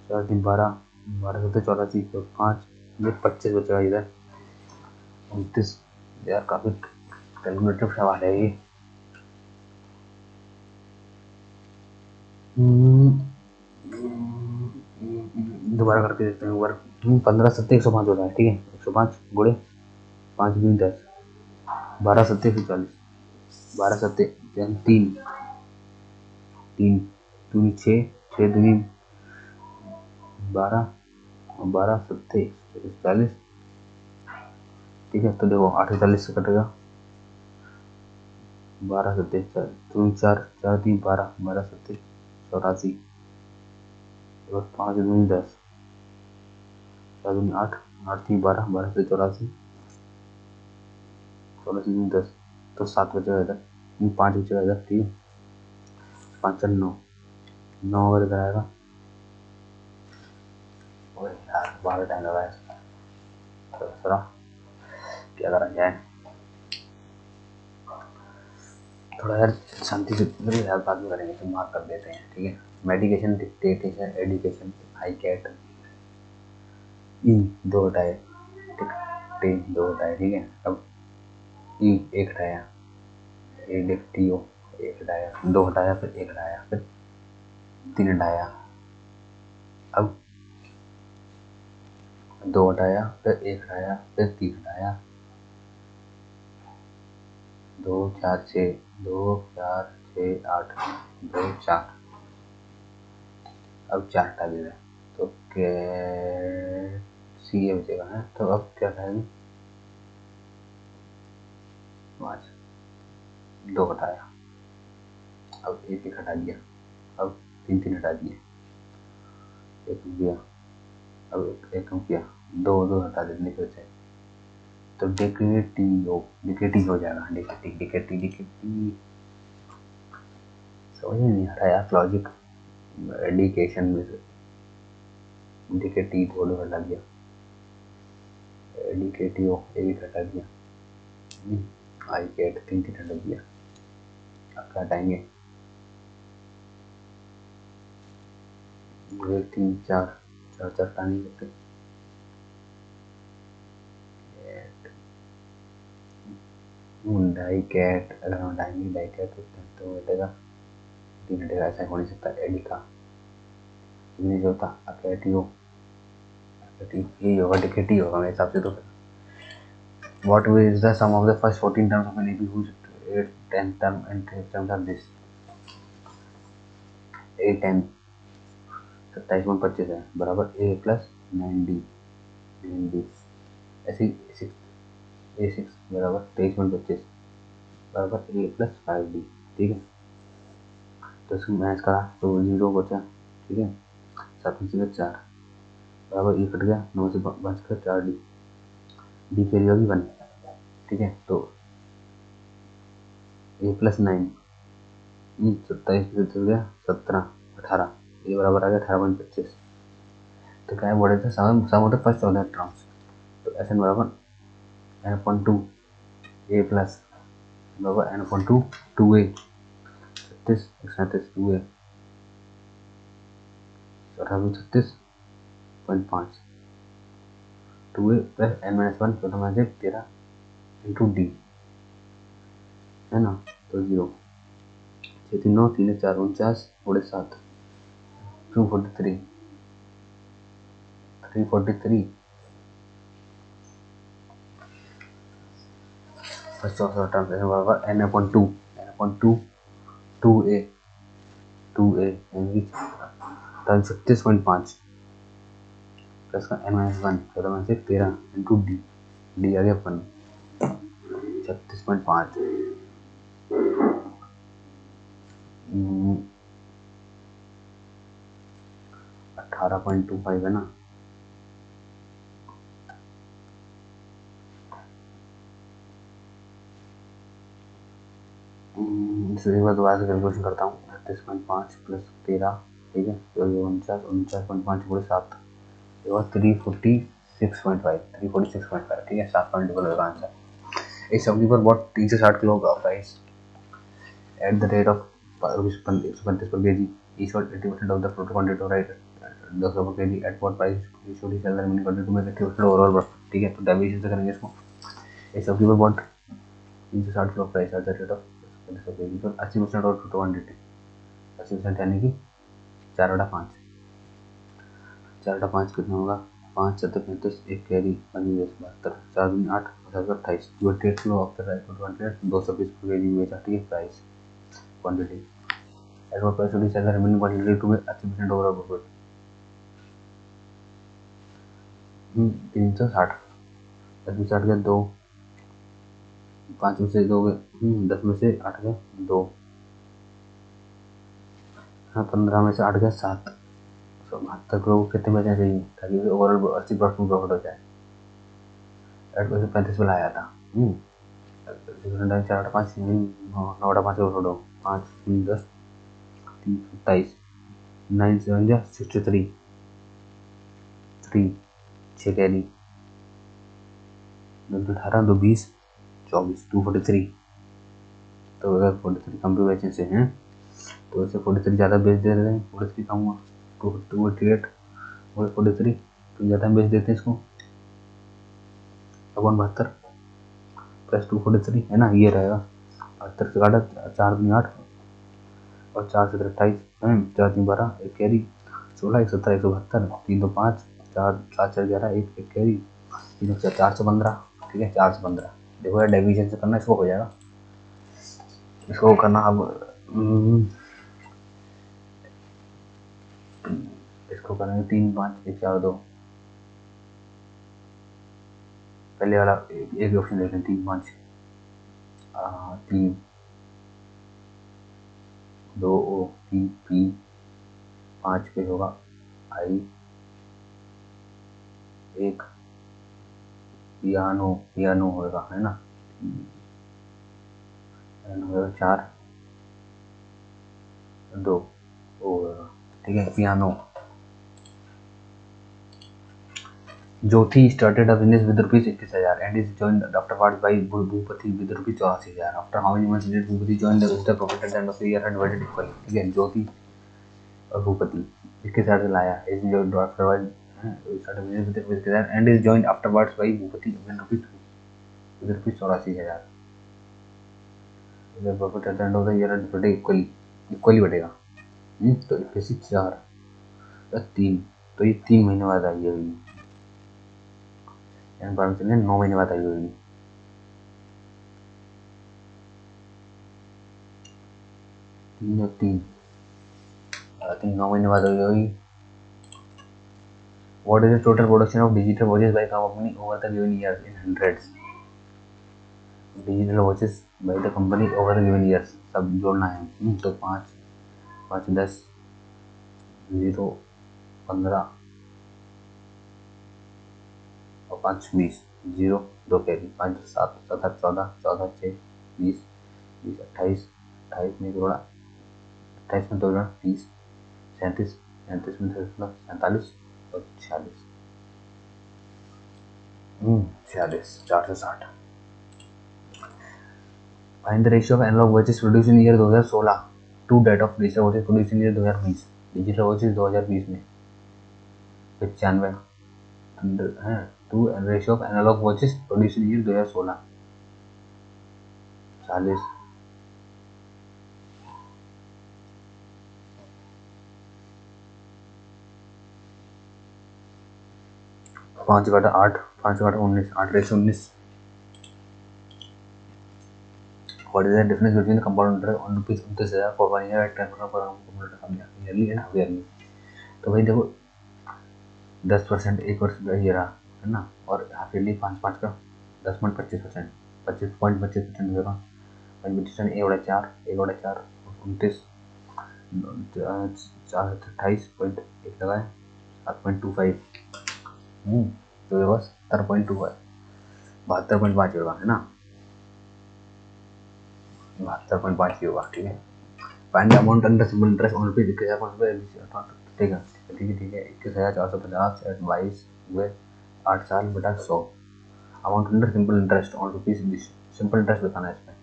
S1: 4 3 12 12 7 84 तो 5 ये 25 बचेगा इधर 29, यार काफी कैलकुलेटिव सवाल है ये। दोबारा करके देखते हैं एक बार, 15 7 105 हो रहा है, ठीक है, 105 गुणे 5 2 10 12 7 140, 12 7 3 3 2 6 6 2 12 और 12 7 40, ठीक है, तो देखो 840 से कटेगा 12 7 2 4 4 3 12 12 7 84 और 5 2 10
S2: 4 दूनी 8, 8 3 12, 12 से 84, 16 से 10, तो 7 बचेगा इधर, 5 बचेगा इधर, ठीक है। 5 4 9, 9 अगर इधर आएगा, ओए यार 12 टाइम लगा है, तो दूसरा क्या करा जाए, थोड़ा यार शांति से मेरी हेल्प बाद में करेंगे, तो मार्क कर देते हैं, ठीक है। मेडिकेशन, डिक्टेशन, एडुकेशन, आई कैट, ई 2 हटाए, टी 2 हटाए, ठीक है। अब ई 1 हटाया, ए डिक्टियो 1 हटाया, 2 हटाया, फिर 1 हटाया, फिर 3 हटाया, अब 2 हटाया, फिर 1 हटाया, फिर 3 हटाया, 2 4 6, 2 4 6 8, 2 4, अब 4 हटा दिया, तो सी ए बचेगा है, तो अब क्या हटाएंगे, 5, 2 हटाया, अब 1 1 हटा दिया, अब 3 3 हटा दिए, 1 किया, अब 1 कम किया, 2 2 हटा देने फिर से, तो डिकेटी हो जाएगा, डिकेटी समझ नहीं आ रहा यार लॉजिक, एडिकेशन में से डिकेटी थोड़ा हटा दिया, एडिकेटिव 1 हटा दिया, आई कैट 3 3 हटा दिया, अब क्या हटाएंगे, 1 3 4 4 4 हटा नहीं सकते, डाई कैट अगर हम हटाएंगे, डाई कैट तो हटेगा, 3 हटेगा, ऐसा हो नहीं सकता, एडिका नहीं होता, अकेटियो यही होगा, डिकेटी होगा मेरे हिसाब से, तो what is the sum of the first 14 terms of an AP whose 10th term and 12th terms are this, 8 10 27 है बराबर a प्लस 9d ऐसे ही a6 बराबर 23 बराबर a प्लस 5d, ठीक है। तो इसको मैच करा तो 0 बचा, ठीक है। 7 में से 4 बराबर 1 कट गया, 9 से बच कर 4d, डी कैरी होगी 1, ठीक है। तो a प्लस 9, 27 में से गया 17 18, ये बराबर आ गया 18.25, तो क्या है बोले थे sum of the first order terms, तो एस एन बराबर एन अपॉन 2 ए प्लस बराबर N upon 2 2 A 36 37 2 A 36.5 2 A plus N minus 1 चौथा माइनस 1 13 इंटू डी, है ना। तो 0 6 3 9 3 4 49 7 243 343 फर्स्ट ऑर्डर टर्म्स एन बराबर एन अपॉन 2 2 ए यानी 36.5 प्लस का एन माइनस 1 चौदह माइनस 1 13 इंटू डी, डी आ गया 1 36.5 18.25 है ना, एक बार दोबारा से कैलकुलेशन करता हूँ, 36.5 प्लस 13, ठीक है, तो ये 49.5 पूरे 7, ये हुआ 346.5, ठीक है, 7 पॉइंट होगा आंसर। इस सब्जी पर बहुत 360 किलो का price at the rate of 135 पर KG, each what 80% of the total quantity of rice 10 पर KG, at what price should he sell the remaining quantity to make 80% overall, ठीक है। तो डेविएशन से करेंगे इसको, इस सब्जी पर बहुत 360 kilo price at the rate of 25 पर केजी, तो 80% और टोटल क्वांटिटी 80% यानी कि 4/5, 4/5 कितना होगा, 5 7 35, एक कैरी 72, 4 दूनी 8 28 28 किलो ऑफ द राइस 220 पर केजी बेचा, ठीक है। Price quantity at what price should he sell the remaining quantity to make 80% overall profit, 360, 10 में से 8 गया 2, 5 में से 2 गए 10 में से 8 गया 2, हाँ 15 में से 8 गया 7, 72 करोड़ को कितने बचने चाहिए ताकि ओवरऑल 80% प्रॉफिट हो जाए। 35 में लाया था। 4 5 9 5 छोड़ो 5 3 10 3 27 9 7 जा 63 3 6 कैरी 2 18 2 20 24 243 तो अगर 43 कम भी बेचने से हैं तो ऐसे 43 ज़्यादा बेच दे रहे हैं 43 कम हुआ 248 और 43 तो ज़्यादा बेच देते हैं इसको 72 प्लस 243 है ना ये रहेगा 72 से काटा 4 दूनी 8 और 4 से 28 4 3 12 एक कैरी 16 1 17 172 3 2 5 4 7 4 11 एक एक कैरी 3 4 से 15 ठीक है 4 से 15 देखो यार डिवीजन से करना इसको हो जाएगा इसको करना अब इसको करेंगे 3 5 1 4 2 पहले वाला एक ऑप्शन लेते हैं 3 5 3 2 ओ 3 पी 5 पे होगा आई 1 पियानो होगा है ना 4 2 होगा ठीक है piano. Jyoti started a business with rupees 21,000 and is joined afterwards by Bhupati with rupees 84,000. After how many months did Bhupati join the business? Profit at the end of the year and divided equally. ठीक है ज्योति और भूपति इसके साथ लाया is joined afterwards started business with rupees 21,000 and is joined afterwards by Bhupati with rupees 84,000. The profit at the end of the year and divided equally बढ़ेगा तो 4 3 तो ये 3 महीने बाद आई है 9 महीने बाद आई होगी 9 महीने बाद आई होगी। What is the total production of digital watches by company over the given years in hundreds? Digital watches by the company over the given years सब जोड़ना है तो 5 5 10 0 15 और 5 20 0 2 कैरी 5 7 7 14 14 6 20 20 28 28 में जोड़ा 28 में जोड़ा 30 37 37 में 47 और 46 460। Find the ratio of analog watches produced in year 2016 to that of digital watches produced in year 2020। Digital watches 2020 में 95 है to ratio of analog watches produce in year 2016 40 5 घटा 8 5 घटा 19 8 रेशियो 19। What is the difference between the compound interest on rupees 29,000 for 1 year at 10% per annum yearly and half yearly? तो भाई देखो 10% एक वर्ष का ये रहा है ना और हाफ ईयरली 5 का 10.25% 25.25% होगा 25% 1/4 1/4 29 28.1 लगाए 7.25 तो ये बस 70.25 72.5 होगा है ना 72.5 होगा ठीक है। Find amount under simple interest on rupees 21,000 ठीक है 21,450 एट 22 हुए 8 साल बटा 100 amount under simple interest on rupees simple interest बताना है इसमें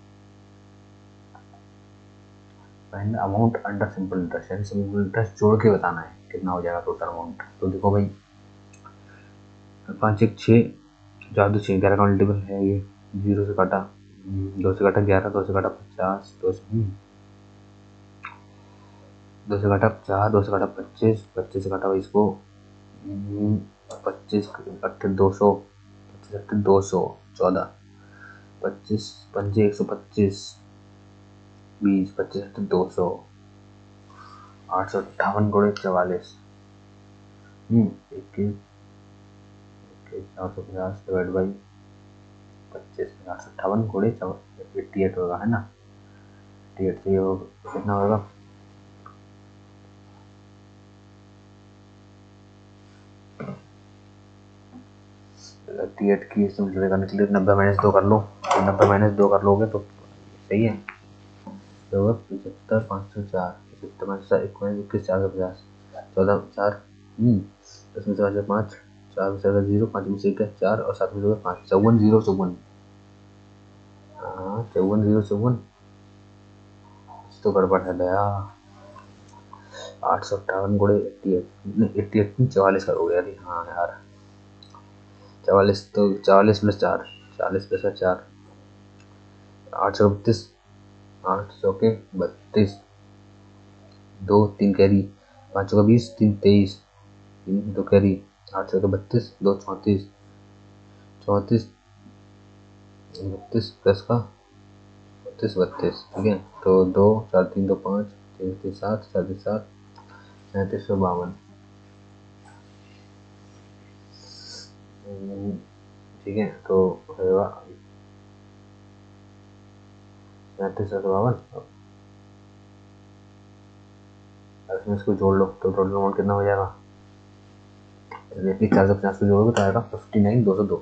S2: find amount under simple interest यानी सिंपल इंटरेस्ट जोड़ के बताना है कितना हो जाएगा टोटल अमाउंट। तो देखो भाई 5 1 6 4 2 6 11 काउंटेबल है ये 0 से काटा 2 से काटा 11 2 से काटा 50 2 से काटा 50 2 से काटा 25 25 से काटा इसको 25 अट्ठे 200 25 अट्ठे 200 14 25 पंजे 125 20 25 अट्ठे 200 858 गुणे 44 21 450 डिवाइड बाई 25 858 गुणे 88 होगा है ना 88 से कितना होगा 38 की सिंपलीफाई करने के लिए 90 - 2 कर लो, 90 - 2 कर लोगे तो सही है। तो 75 504, 75 504 21 21 450, 14 4 10 में से 5 4 में से 0, 5 में से 1 4 और 7 में से 5, 54 0 54। हाँ 54 0 54 तो गड़बड़ है भैया। 858 गुणे 88 44 करोगे यार। हाँ यार 44 तो 44 प्लस 4, 40 प्लस 4 832, 800 के 32, 2 3 कैरी, 5 का 20, 3 23, 3 2 कैरी, 800 के 32, 2 34, 34 32 प्लस का 32 32, ठीक है। तो 2 4 3 2 5 3 3 7 4 3 7 3552, ठीक है। तो होगा 3552। इसमें इसको जोड़ लो तो टोटल अमाउंट कितना हो जाएगा। 450 को जोड़ोगे तो आएगा 59 202।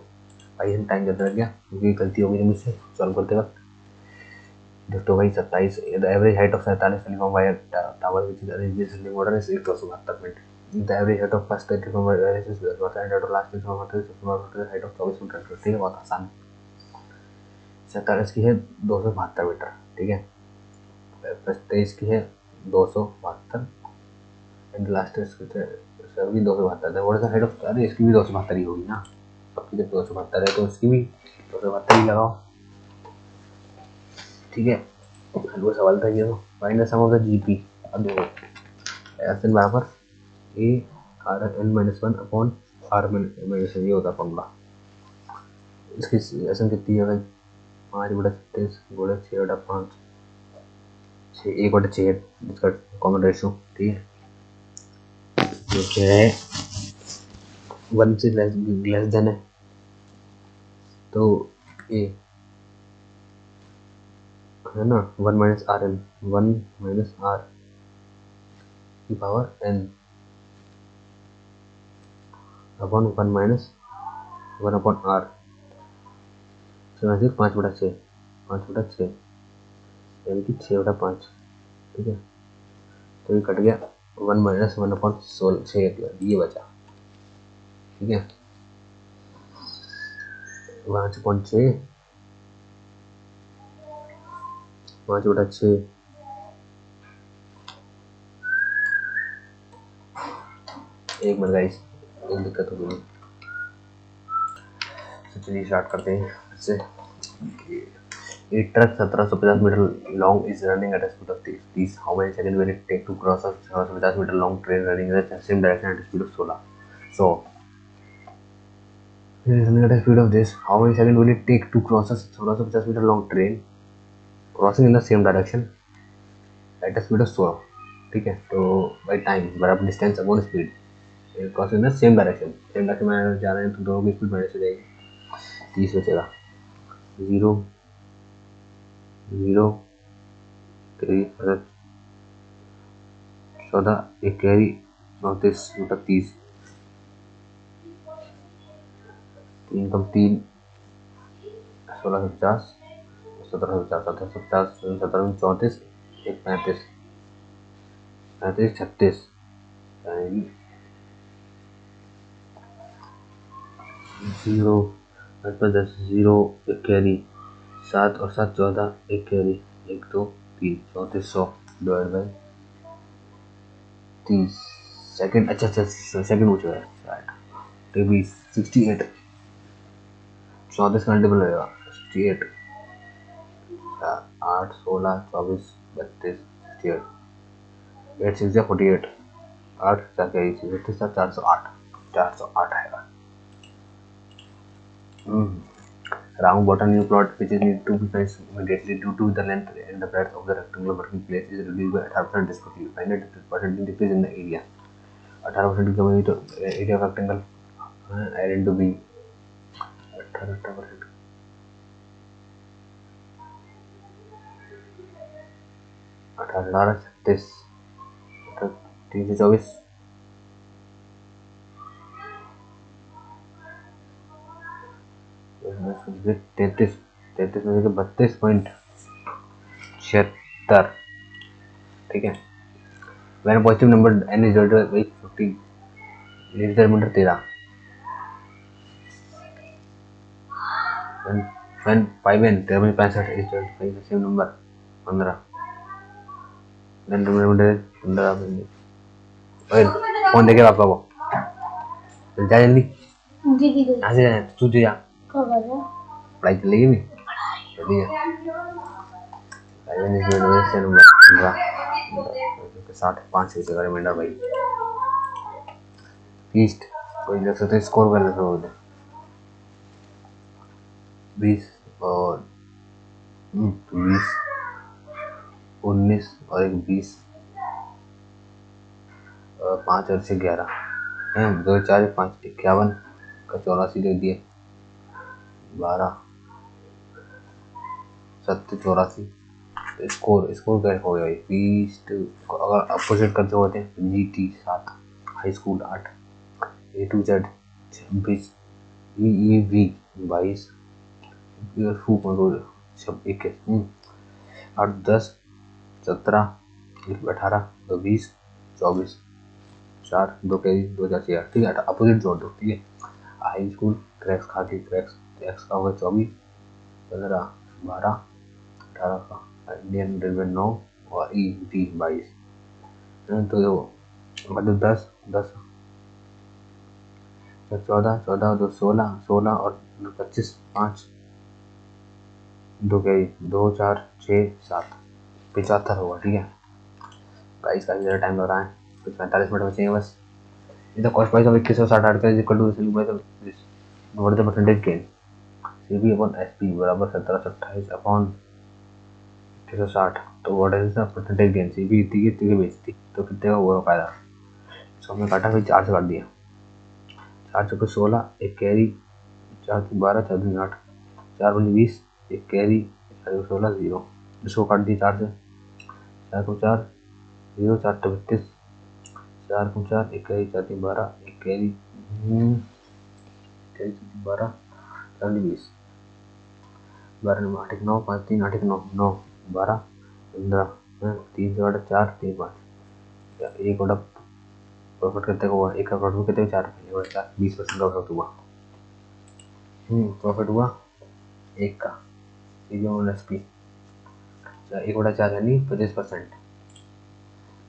S2: भाई हम टाइम ज़्यादा लग गया क्योंकि गलती हो गई थी मुझसे सॉल्व करते वक्त। तो भाई 27, the average height of 47 telephone wire tower which is arranged in descending order is 172 feet. The average height of first telephone wire is 100 और last telephone wire is height of 24 feet. ठीक है, बहुत आसान। 47 की है 272 मीटर, ठीक है। 23 की है 272 एंड लास्ट इसकी 272 है। What is the height of, अरे इसकी भी 272 ही होगी ना, सबकी जब 272 है तो इसकी भी 272 ही लगाओ, ठीक है। वो सवाल था ये। तो find the sum of the GP. अब देखो एस एन बराबर A R N minus 1 upon R minus ये होता फॉर्मूला। इसकी एस एन कितनी है भाई, 5/36 गुणे 6/5, 1/6 इसका कॉमन रेशियो, ठीक है। जो क्या है 1 से लेस देन है तो ए है ना 1 minus R N, 1 minus R की power N upon 1 minus 1 upon R, 5/6, 5/6 यानी कि 6/5, ठीक है। तो ये कट गया 1 माइनस 1 अपॉन 6 ये बचा, ठीक है। 5/6, 5/6 एक मिनट गाइस, एक दिक्कत हो गई। चलिए स्टार्ट करते हैं फिर से। A truck 1750 meter long is running at a speed of 30. How many seconds will it take to cross a 1750 meter long train running in the same direction at a speed of 16? So, it is running at a speed of this. How many seconds will it take to cross a 1750 meter long train crossing in the same direction at a speed of 16? ठीक है, तो by time बराबर distance upon speed, crossing in the same direction. Same direction में जा रहे हैं तो दोनों की स्पीड माइनस हो जाएगी। 30 बचेगा, 0 0 3 14 एक कैरी 34 30 3 कम 3 1650 1750 1750 17 34 एक 35 35 36 यानी 0 10 0 एक कैरी 7 और 7 14 एक कैरी 1 2 3 3400 डिवाइड बाई 30 सेकंड। अच्छा सेकंड पूछ रहा है, तो भी 68 34 का मल्टीपल होगा 68 8 16 24 32 68 8 6 48 8 4 के 408 408 है। Round bottom new plot which is need to be finished immediately due to the length and the breadth of the rectangular working place is reduced by 18% discretely. Find a 10% decrease in the area. 18% की कमी तो area of rectangle L into B 18% 18 36 3 से 24 फिर 33 में से 32.76, ठीक है। When positive number n is divided by 15 less than meter 13 when 5n 13.65 is divided by the same number 15 then meter 15। ओए फोन देखे पापा को, जा जल्दी यहाँ से जाए तू जा, पढ़ाई चलेगी भी जल्दी जा। 5n is divided by the same number 15 60 5 से जगह रिमाइंडर भाई फीस्ट कोई देख सकते स्कोर कर लेते हो 20 और 20 19 और एक 20 और 5 और 6 11 है 2 4 5 51 का 84 दे दिए 12 70 84। तो स्कोर क्या हो गया भाई फीस्ट अगर अपोजिट करते होते हैं GT 7 high school 8 A to Z 26 EEV 22 21 8 10 17 18 2 20 24 4 2 carry 2 4 6 ठीक है अपोजिट जोड़ दो ठीक है। हाई स्कूल क्रैक्स खाती क्रैक्स एक्स का होगा 24 15 12 18 का इंडियन रेलवे 9 और EEV 22 तो मतलब 10 10 14 14 2 16 16 और 25 5 2 कैरी 2 4 6 7 75 होगा ठीक है गाइस। काफी ज़्यादा टाइम लग रहा है तो 45 मिनट बचे हैं बस। The cost price of 2160 article is equal to selling price of this what is the percentage gain CP upon SP बराबर 1728 अपॉन 2160 तो what is the percentage gain CP इतनी की बेचती तो कितने का हुआ फायदा। इसको हमने काटा फिर 4 से काट दिया 4 चौके 16 एक कैरी 4 12 4 8 4 20 एक कैरी 16 0 इसको काट दिया 4 से 4 को 4 0 4 32 4 को 4 एक कैरी 4 12 एक कैरी 12 4 20 12 8 9 5 3 8 9 9 12 15 3 4 4 3 5 एक ऑर्डर प्रॉफिट करते हुआ एक का प्रॉफिट कितने 4 20% का प्रॉफिट हुआ प्रॉफिट हुआ एक का SP एक बटा 4 यानी 25%।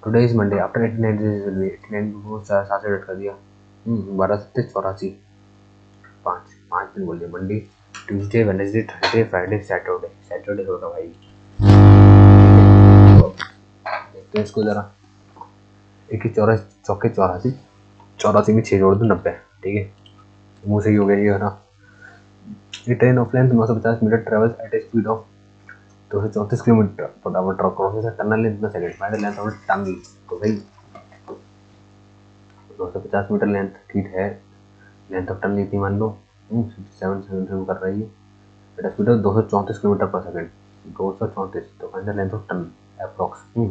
S2: Today is Monday after 89 days will be 89 को 7 से ऐड कर दिया 12 27 84 5 दिन बोल दिया Monday Tuesday Wednesday Thursday Friday Saturday होगा भाई। देखते हैं इसको जरा 21 चौके 84 में 6 जोड़ दो 90 ठीक है मुँह से ही हो गया ये ना। ये train of length 950 metre travels at a speed of 234 kilometre पर hour truck crosses tunnel length में second find length of tunnel तो भाई 250 मीटर लेंथ ठीक है लेंथ ऑफ टनल इतनी मान लो 57 कर रही है एट स्पीड ऑफ 234 किलोमीटर पर सेकंड 234 तो find length of tunnel approx तो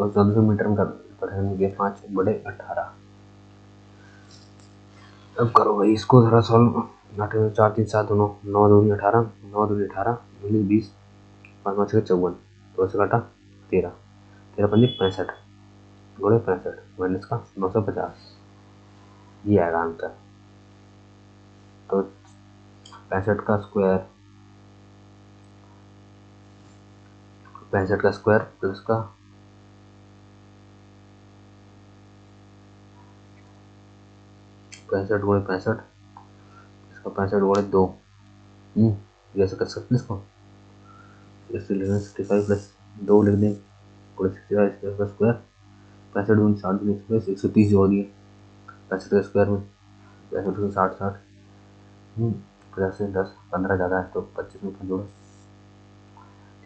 S2: 1400 मीटर में पर सेकंड के 5 बड़े 18। अब करो भाई इसको थोड़ा सॉल्व 8 4 3 7 9 9 2 18 9 2 18 20 5 5 6 54 2 से काटा 13 13 पंजे 65 गुणे 65 माइनस का 950 ये आएगा आंसर। तो 65 का स्क्वायर प्लस का 65 गुणे 65 इसका 65 गुणे 2 जैसे कर सकते हैं इसको जैसे लिखना 65 प्लस 2 लिख दें गुणे 65 इसका स्क्वायर 65 गुणे 60 गुणे प्लस 130 जोड़ दिए 65 के स्क्वायर में 65 को 60 60 50 से 10 15 ज़्यादा है तो 25 में जोड़ो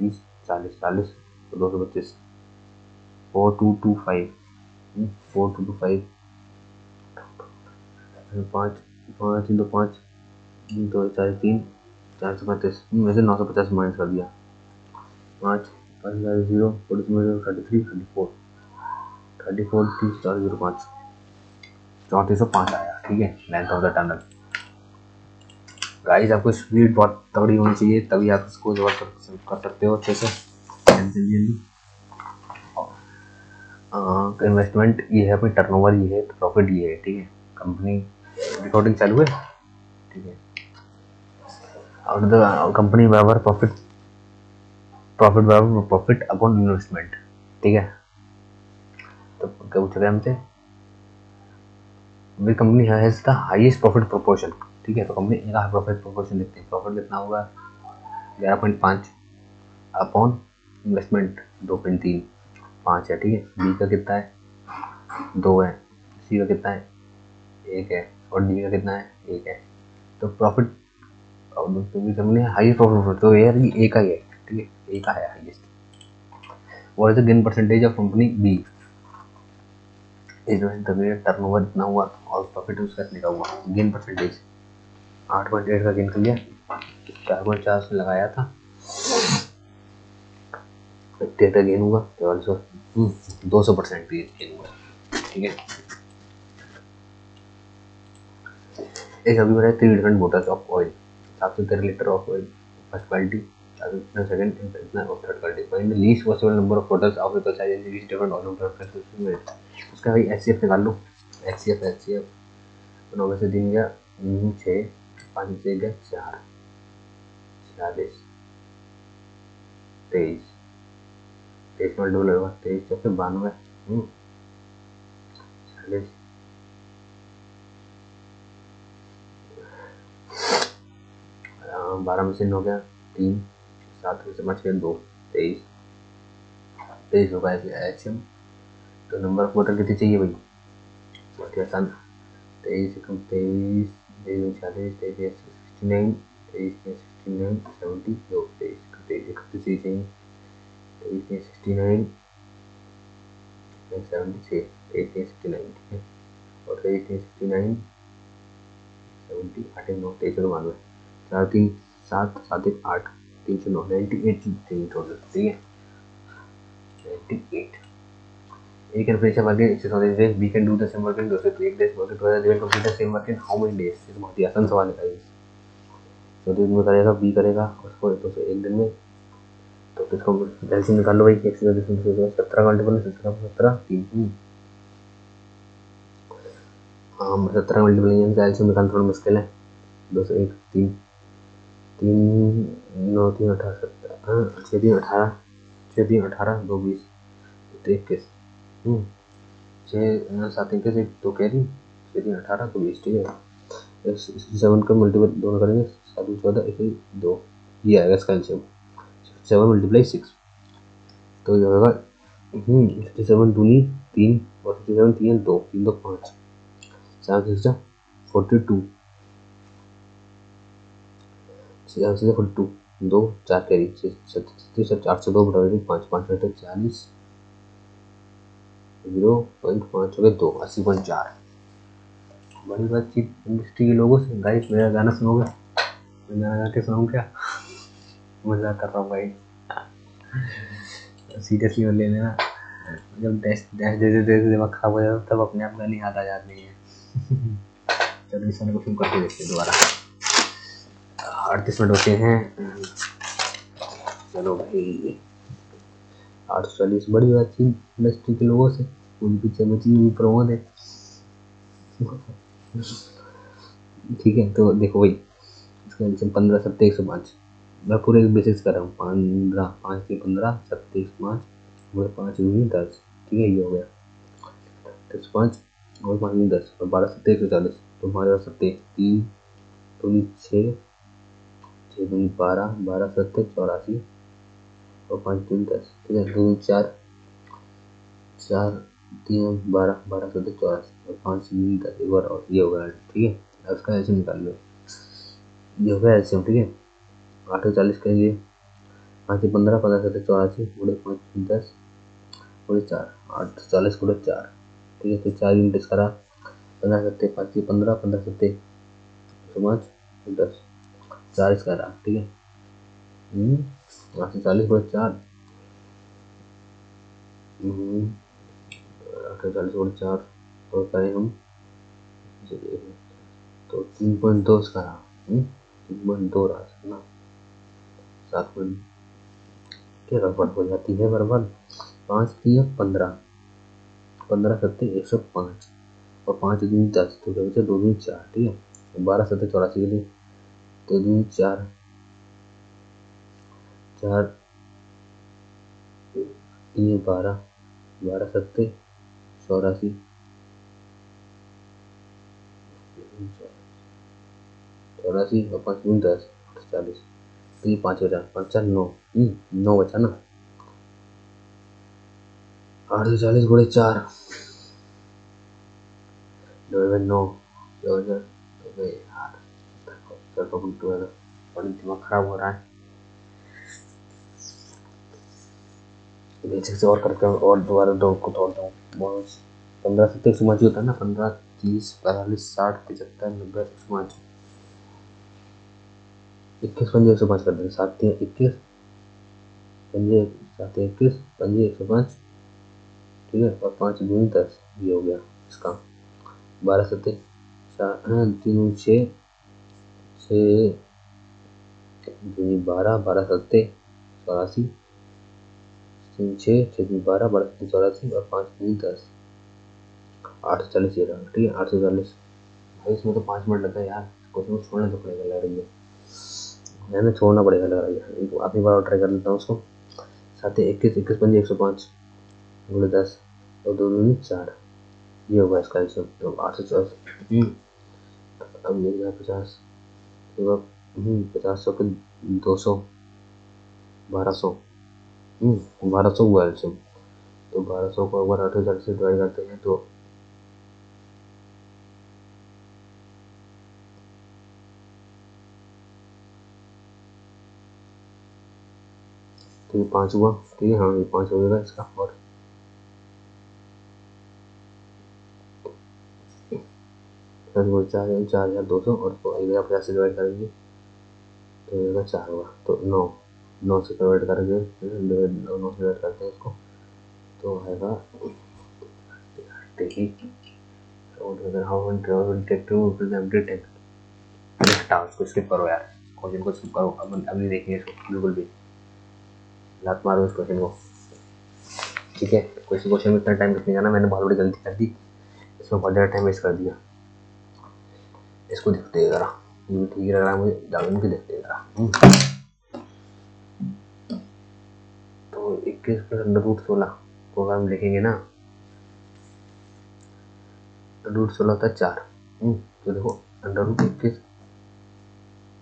S2: 30 40 40 तो 225 4225 4225 5 5 3 2 5 2 4 3 435 में से 950 माइनस कर दिया 5 5 0 43 34 34 30 405 3405 आया ठीक है length of the tunnel. Guys आपको स्पीड बहुत तगड़ी होनी चाहिए, तभी आप इसको जो कर सकते हो अच्छे से। इन्वेस्टमेंट ये है, अपनी टर्नओवर ये है, प्रॉफिट ये है, ठीक है। कंपनी रिकॉर्डिंग चालू है, ठीक है। और द कंपनी बराबर प्रॉफिट बराबर प्रॉफिट अपॉन इन्वेस्टमेंट, ठीक है। तो क्या पूछ रहे हैं हमसे, way company has the highest profit proportion, ठीक है। तो कंपनी का प्रॉफिट प्रोपोर्शन लिखते हैं, प्रॉफिट कितना होगा 11.5 अपॉन इन्वेस्टमेंट 2.3, 5 है, ठीक है। बी का कितना है 2 है, सी का कितना है 1 है, और डी का कितना है 1 है। तो प्रॉफिट कंपनी हाईएस्ट प्रॉफिट, तो यार ये ए का ही है, ठीक है, ए का है highest. What is the gain percentage of company B, turnover इतना हुआ और प्रॉफिट उसका इतने का हुआ। गेन परसेंटेज 8.8 का गेन कर लिया, 4.4 से लगाया था, 50 का गेन हुआ, 200% गेन हुआ, ठीक है। एक अभी बताया 3 different bottles of oil, 713 litre of oil first quality, second इतना और third quality. Find the least possible number of bottles of equal size in each different oil में। उसका भाई एचसीएफ निकाल लो, एचसीएफ तो 9 में से 3 गया 6, 5 से गया 4, 46, 23, 23 में डबल होगा, 23 चौके 92, 40, 12 में से 9 गया 3, 7 में से 5 गया 2, 23, 23 होगा एचएम। तो नंबर ऑफ बोतल कितनी चाहिए भाई, बहुत ही आसान, 23 कम 23, 23 40, 23 69, 23 69 70, 23 31 चाहिए, 23 69 76, 23 69, ठीक है। और 23 69 70, 8 9, 23 92, 4 3 7 7 1 8, 309, 98 चाहिए टोटल, ठीक है। 98 A can finish a work in 6 days, B can do the same work in 2 से 1 days, work together they will complete the same work in how many days। ये बहुत ही आसान सवाल है गाइस। तो दिन में करेगा, बी करेगा उसको 2 से 1 दिन में। तो इसको एलसीएम निकाल लो भाई, x की वजह से 17 मल्टीपल 17 3, हाँ 17 मल्टीपल इनका एलसीएम निकालना थोड़ा मुश्किल है। 2 से 1 3 3 9 3 18 17, 6 3 18, 6 3 18 2 20, 21, 6 7 21 1 2 कैरी, 6 3 18 तो 20, ठीक है। 7 का मल्टीपल दोनों करेंगे, 7 14 1 2, ये आएगा इसका एलसीएम 7 मल्टीप्लाई 6, तो ये होगा 57 दूनी 3 और 57 3 2 3 2 5, 7 6 42, 7 से 42 2 4 कैरी 4 से 2 बटा 5 5 बटे 40, 0.5 हो गए 2, 80.4। बड़ी बातचीत इंडस्ट्री के लोगों से। गाइस मेरा गाना सुनोगे, मैं गाना गा के सुनाऊँ क्या, मजाक कर रहा हूँ भाई, सीरियसली मत ले लेना। जब डैश डैश दे दिमाग खराब हो जाता है तब अपने आप गाने याद आ जाते हैं। चलो इस वाले को फिल्म करके देखते हैं दोबारा, 38 मिनट होते हैं। चलो भाई 840, बड़ी बातचीत इंडस्ट्री के लोगों से, उनके पीछे बची हुई प्रमोद है, ठीक है। तो देखो भाई इसका आंसर 15 7 105, मैं पूरे बेसिस कर रहा हूँ, 15 5 से 15 7 105 और 5 दूनी 10, ठीक है। ये हो गया 10 5 और 5 दूनी 10 और 12 7 140, तो 12 7 3 दूनी 6 6 दूनी 12 12 7 84 और 5 दूनी 10, ठीक है। 2 4 4 3 12 12 7 84 और 5 दूनी 10, एक बार और, ये हो गया, ठीक है। अब इसका एलसीएम निकाल लो, ये हो गया एलसीएम, ठीक है। 840 के लिए 5 से 15 15 7 84 गुणे 5 10 गुणे 4 840 गुणे 4, ठीक है। तो 4 यूनिट करा, 15 सत्ते 5 से 15 15 सत्ते 5 10 4 इसका रहा, ठीक है। 840 गुणे 4, 840 गुणे 4 और करें हम तो 3.2 इसका रहा, दो राशि ना 7 के बराबर हो जाती है बराबर 5 3 15 15 सत्ते 105 और 5 दूनी 10 तो क्या बचा 2 दूनी 4 ठीक है 12 सत्ते 84 के लिए 2 दूनी 4 4 ये 12 12 सत्ते 84 84 और 5 दूनी 10 48 तो ये 5 बचा 5 4 9 9 बचा ना 840 गुणे 4 डिवाइड 9 यार बड़ी दिमाग खराब हो रहा है। बेसिक से और करके और दोबारा दो को तोड़ता हूँ। 15 से 105 होता है ना 15 30 45 60 75 90 105 21 पंजे 105 कर देंगे 7 3 21 पंजे 7 21 पंजे 105 ठीक है और 5 दूनी 10 ये हो गया इसका 12 सत्ते 3 6 6 दूनी 12 12 सत्ते 84 3 6 6 दूनी 12 12 सत्ते 84 और 5 दूनी 10 840 ये रहा ठीक है 840 भाई इसमें तो 5 मिनट लगता है यार क्वेश्चन को छोड़ना तो पड़ेगा लग रही है ना छोड़ना पड़ेगा लग रही है एक आखिरी बार ट्राई कर लेता हूँ उसको 7 21 21 पंजे 105 गुणे 10 और 2 दूनी 4 ये होगा इसका आंसर तो 840 अब मिल गया 50 तो 50 सौ के 200 1200 1200 हुआ एल्शियम तो 1200 को अगर 840 से डिवाइड करते हैं तो ये 5 हुआ ठीक है हाँ ये 5 हो जाएगा इसका और 4,200 और 50 से डिवाइड करेंगे तो ये 4 होगा तो 9 से डिवाइड करेंगे 9 से डिवाइड करते हैं इसको तो आएगा हटाओ इसको स्किप करो यार क्वेश्चन को स्किप करो अब नहीं देखेंगे इसको बिल्कुल भी लात मारो इस क्वेश्चन को ठीक है क्वेश्चन में इतना टाइम कितने जाना मैंने बहुत बड़ी गलती कर दी इसमें बहुत ज़्यादा टाइम वेस्ट कर दिया इसको देखते जरा ये ठीक लग रहा है मुझे ज़्यादा की देखते जरा तो 21 प्लस √16 को अगर हम लिखेंगे ना √16 होता है 4 तो देखो √21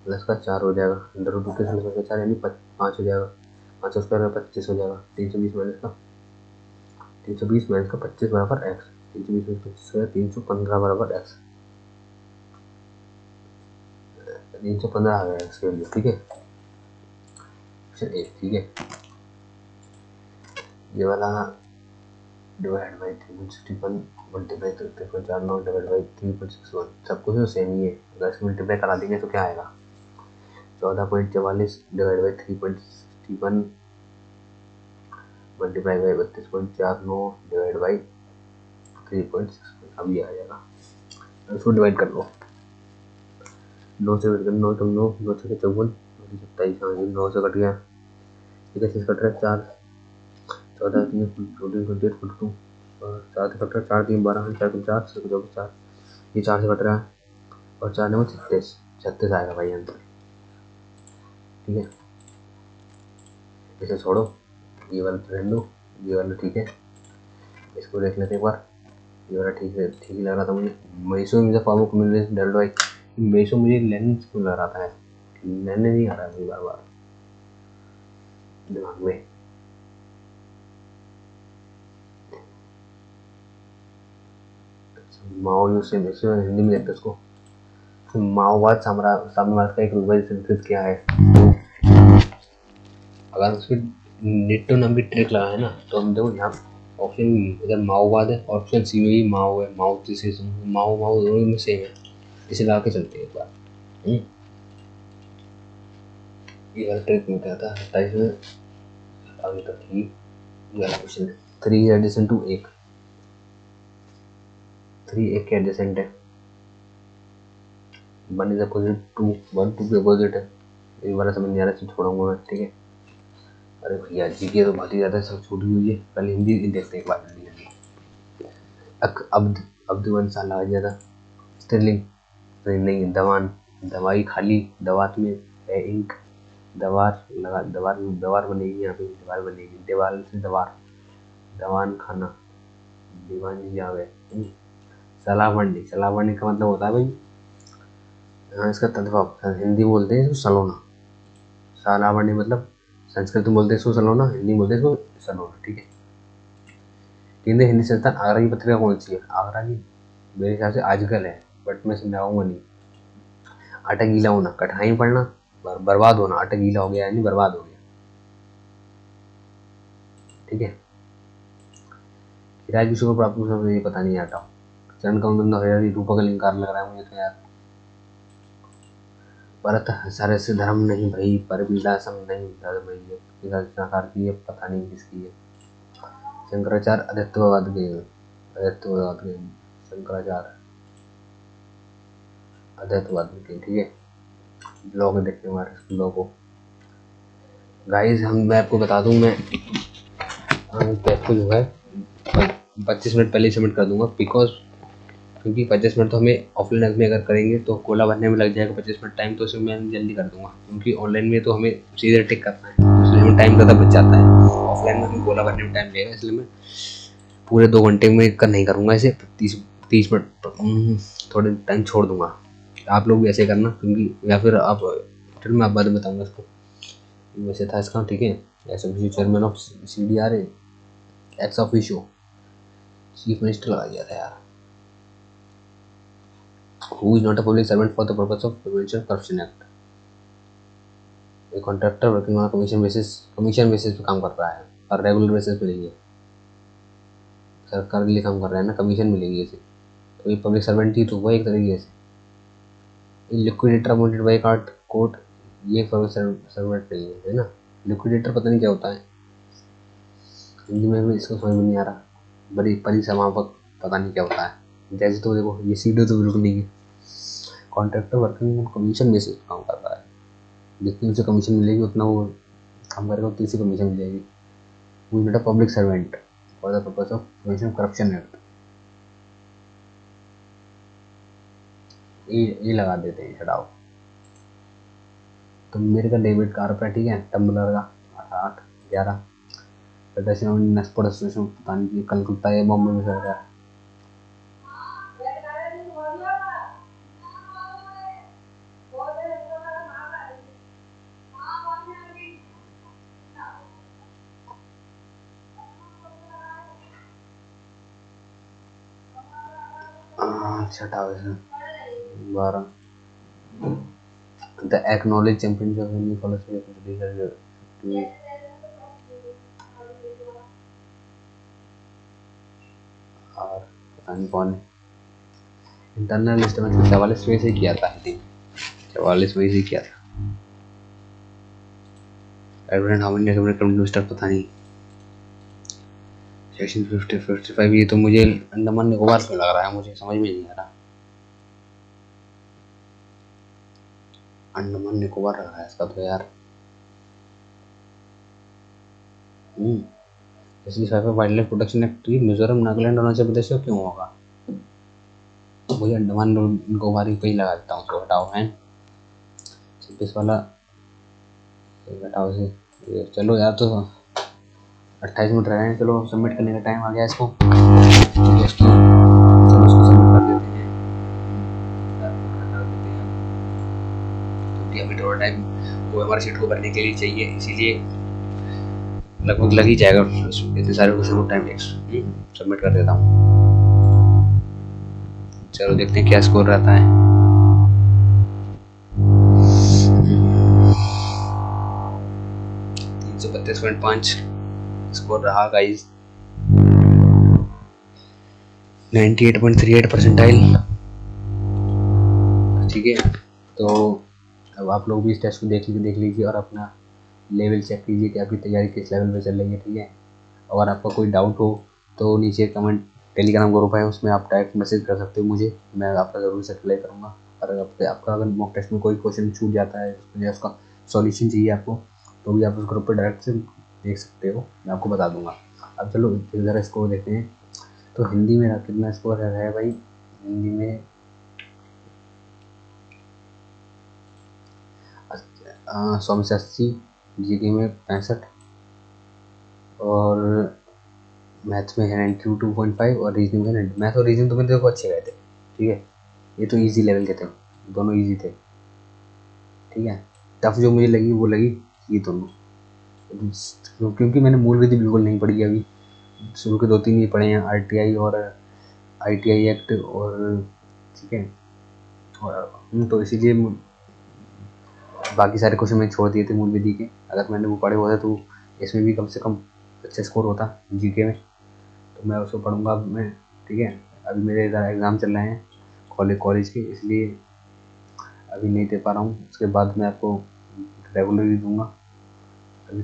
S2: प्लस का 4 हो जाएगा √21 प्लस का 4 यानी 5 हो जाएगा 5 स्क्वायर में 25 हो जाएगा 320 माइनस का 25 बराबर x 320 में 25 है 315 बराबर x 315 आ गया इसके लिए ठीक है ऑप्शन ए ठीक है ये वाला डिवाइड बाई 361 मल्टीप्लाई करते हैं 49 डिवाइड बाई 3.61 सब कुछ तो सेम ही है अगर इसको मल्टीप्लाई करा देंगे तो क्या आएगा 14.44 divide by 3.61 multiply by 32.49 divide by 3.61 अब ये आ जाएगा इसको डिवाइड कर लो 9 से डिवाइड कर 9 तो 9 9 से 54 27 हाँ 9 से कट गया ठीक है कट रहा है 4 14 3 14 28 42 4 से कट रहा है 4 3 12 4 3 4 से 4 ये 4 से कट रहा है और 4 9 36 आएगा भाई आंसर ठीक है इसे छोड़ो ये वाला रहने दो ये वाला ठीक है इसको देख लेते एक बार ये वाला ठीक है ठीक ही लग रहा था मुझे मेसो में फॉर्म को मिल रही डल भाई मेसो मुझे लेंस क्यों लग रहा था लेने नहीं आ रहा है मुझे बार बार दिमाग में माओ से मेसो हिंदी में देखते उसको माओवाद साम्राज्य का एक रूप सिंथेसिस क्या है अगर उसमें नेटो नाम की ट्रिक लगा है ना तो हम देखो यहाँ ऑप्शन इधर माओवाद है ऑप्शन सी में भी माओ है माओ दोनों में सेम है इसे लगा के चलते हैं एक बार ये वाला ट्रिक में क्या था 27 में आगे तक ही ये वाला क्वेश्चन है 3 एडिशन टू 1 3 1 के एडजेसेंट है 1 इज अपोजिट टू 1, 2 के अपोजिट है। ये वाला समझ नहीं आ रहा, इसको छोड़ूंगा मैं, ठीक है। अरे भैया जीके तो बहुत ही ज़्यादा सब छूटी हुई है। कल हिंदी देखते हैं एक बार हिंदी। अब्दुल साल आ गया था। स्टिलिंग नहीं, दवान दवाई खाली, दवात में है इंक, दवार लगा, दवार बनेगी, यहाँ पे दीवार बनेगी, दीवार से दवार, दवान खाना, दीवान जी जावे। सलाह पढ़नी का मतलब होता है भाई, हाँ इसका तद्भव हिंदी बोलते हैं इसको सलोना। सलाह पढ़नी मतलब संस्कृत में बोलते हैं इसको सलोना, हिंदी में बोलते हैं इसको सलोना, ठीक है। केंद्रीय हिंदी संस्थान आगरा की पत्रिका कौन सी है? आगरा की मेरे हिसाब से आजकल है, बट मैं समझाऊंगा नहीं। आटा गीला होना, कठिनाई पढ़ना, बर्बाद होना, आटा गीला हो गया यानी बर्बाद हो गया, ठीक है। किराए की शुरू प्राप्त मुझे ये पता नहीं आता। चरण का बंदा हजारी रूपा का लिंकार लग रहा है मुझे तो यार। भरत सारे से धर्म नहीं भई, पर पीड़ा सम नहीं धर्म भई, साकार की है, पता नहीं किसकी है। शंकराचार्य अद्वैतवाद के शंकराचार्य अद्वैतवाद के, ठीक है। ब्लॉग देखते हैं हमारे ब्लॉग को गाइस। मैं आपको बता दूं, मैं आपको जो है 25 मिनट पहले सबमिट कर दूंगा, क्योंकि 25 मिनट तो हमें ऑफलाइन में अगर करेंगे तो कोला भरने में लग जाएगा 25 मिनट टाइम, तो उसमें मैं जल्दी कर दूंगा। क्योंकि ऑनलाइन में तो हमें सीधे टिक करना है, इसलिए हमें टाइम ज़्यादा बच जाता है। ऑफलाइन में हमें कोला भरने में टाइम लगेगा, इसलिए मैं पूरे 2 घंटे में नहीं करूँगा इसे, 30 मिनट थोड़े टाइम छोड़ दूंगा। आप लोग भी ऐसे करना, क्योंकि या फिर आप फिर मैं आप बाद में बताऊँगा इसको। वैसे था इसका, ठीक है। S officio chairman of CDRA, ex officio chief minister लगा दिया था यार। Who is not a public servant for the purpose of Prevention Corruption Act? A contractor working on commission basis पे काम कर रहा है और रेगुलर बेसिस पे नहीं है। सरकार के लिए काम कर रहा है ना, कमीशन मिलेगी इसे, तो ये पब्लिक सर्वेंट ही तो हुआ एक तरीके से। लिक्विडेटर अपॉइंटेड बाय कोर्ट, ये पब्लिक सर्वेंट नहीं है ना। लिक्विडेटर पता नहीं क्या होता है, हिंदी में भी इसको समझ में नहीं आ रहा। बड़ी परिसमापक पता नहीं क्या होता है। जैसे तो देखो ये सीधे तो बिल्कुल नहीं है। कॉन्ट्रैक्टर वर्किंग कमीशन बेसिस पे काम कर रहा है, जितनी उसे कमीशन मिलेगी उतना वो काम करेगा, उतनी उसे कमीशन मिलेगी। वो बेटा public servant for the purpose of prevention corruption act, ये लगा देते हैं, हटाओ। तो मेरे का डेबिट कार्ड पर, ठीक है, टम्बलर का 8-11 एसोसिएशन, पता नहीं कलकत्ता या बॉम्बे में चल रहा है। छठा 12 the acknowledge championship of new college और पता नहीं कौन है। इंटरनल एस्टिमेट 44 में से किया था, 44 में से किया था। एडवर्ड हाउ मेनी मिनिस्टर पता नहीं। सेक्शन 55 ये तो मुझे अंडमान निकोबार में लग रहा है, मुझे समझ में नहीं आ रहा। अंडमान निकोबार लग रहा है इसका तो यार। Wild life protection act Mizoram, Nagaland, Arunachal Pradesh का क्यों होगा? मुझे अंडमान निकोबार ही पे ही लगा देता हूँ, तो हटाओ है 26 वाला हटाओ से। चलो यार, तो 28 मिनट रहे हैं, चलो सबमिट करने का टाइम आ गया इसको, चलो इसको सबमिट कर देते हैं। क्योंकि अभी थोड़ा टाइम वो हमारे सीट को भरने के लिए चाहिए, इसीलिए लगभग लग ही जाएगा इतने सारे क्वेश्चन को टाइम सबमिट कर देता हूँ। चलो देखते हैं क्या स्कोर रहता है। 332.5 स्कोर रहा गाइस, 98.38 परसेंटाइल, ठीक है। तो अब आप लोग भी इस टेस्ट को देख लीजिए और अपना लेवल चेक कीजिए कि आपकी तैयारी किस लेवल पे चल रही है, ठीक है। अगर आपका कोई डाउट हो तो नीचे कमेंट टेलीग्राम ग्रुप है, उसमें आप डायरेक्ट मैसेज कर सकते हो मुझे, मैं आपका ज़रूर से रिप्लाई करूँगा। और आपका अगर मॉक टेस्ट में कोई क्वेश्चन छूट जाता है या उसका सॉल्यूशन चाहिए आपको, तो भी आप उस ग्रुप पर डायरेक्ट से देख सकते हो, मैं आपको बता दूंगा। अब चलो ज़रा स्कोर देखते हैं। तो हिंदी में कितना स्कोर है भाई? हिंदी में 100 में से 80, जीके में 65 और मैथ्स में है 92.5 और रीजनिंग में 90। मैथ और रीजनिंग तो मेरे देखो अच्छे गए थे, ठीक है, ये तो इजी लेवल के थे, दोनों इजी थे, ठीक है। टफ जो मुझे लगी वो लगी ये दोनों, क्योंकि मैंने मूल विधि बिल्कुल नहीं पढ़ी अभी, शुरू के 2-3 ही पढ़े हैं, आरटीआई और आईटीआई एक्ट और, ठीक है, और तो इसीलिए बाकी सारे क्वेश्चन मैंने छोड़ दिए थे मूल विधि के। अगर मैंने वो पढ़े होते तो इसमें भी कम से कम अच्छा स्कोर होता जीके में, तो मैं उसको पढ़ूंगा अब मैं, ठीक है। अभी मेरे इधर एग्ज़ाम चल रहे हैं कॉलेज के, इसलिए अभी नहीं दे पा रहा हूँ। उसके बाद मैं आपको रेगुलरली दूंगा। अभी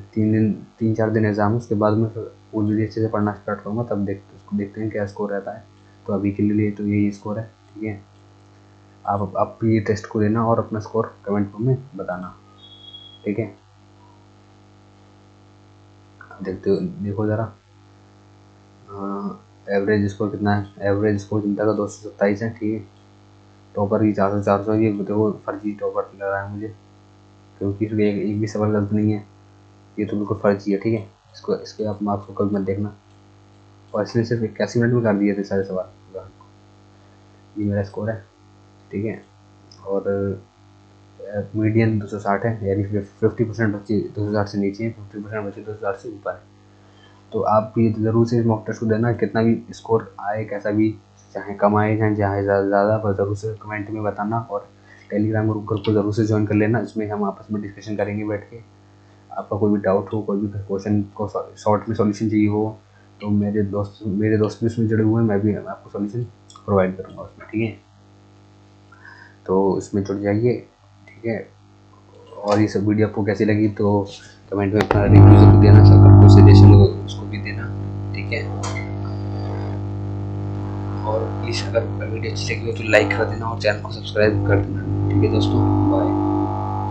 S2: 3-4 दिन एग्ज़ाम है, उसके बाद मैं फिर मूल विधि अच्छे से पढ़ना स्टार्ट करूँगा, तब देखते हैं क्या स्कोर रहता है। तो अभी के लिए तो यही स्कोर है, ठीक है। आप भी ये टेस्ट को देना और अपना स्कोर कमेंट में बताना, ठीक है। देखो ज़रा एवरेज स्कोर कितना है। एवरेज स्कोर जनता का 227 है, ठीक है। टॉपर की 400 ये देखो फर्जी टॉपर लग रहा है मुझे, क्योंकि इसमें एक भी सवाल गलत नहीं है, ये तो बिल्कुल फर्जी है, ठीक है। इसके आप मार्क्स को कभी मत देखना। और इसने सिर्फ 81 मिनट में कर दिए थे सारे सवाल। ये मेरा स्कोर है, ठीक है। और मीडियन 260 है, यानी 50% बच्चे 260 से नीचे हैं, 50% बच्चे 260 से ऊपर है। तो आप भी ज़रूर से इस मॉक टेस्ट को देना, कितना भी स्कोर आए, कैसा भी, चाहे कम आए चाहे ज़्यादा, पर ज़रूर से कमेंट में बताना। और टेलीग्राम ग्रुप को ज़रूर से ज्वाइन कर लेना, इसमें हम आपस में डिस्कशन करेंगे बैठ के। आपका कोई भी डाउट हो, कोई भी क्वेश्चन को शॉर्ट में सॉल्यूशन चाहिए हो, तो मेरे दोस्त भी उसमें जुड़े हुए हैं, मैं भी आपको सॉल्यूशन प्रोवाइड करूँगा उसमें, ठीक है। तो इसमें जुड़ जाइए, ठीक है। और ये सब वीडियो आपको कैसी लगी तो कमेंट में अपना रिव्यू जरूर देना, अगर कोई सजेशन हो उसको भी देना, ठीक है। और प्लीज़ अगर वीडियो अच्छी लगी हो तो लाइक कर देना और चैनल को सब्सक्राइब कर देना, ठीक है दोस्तों। बाय।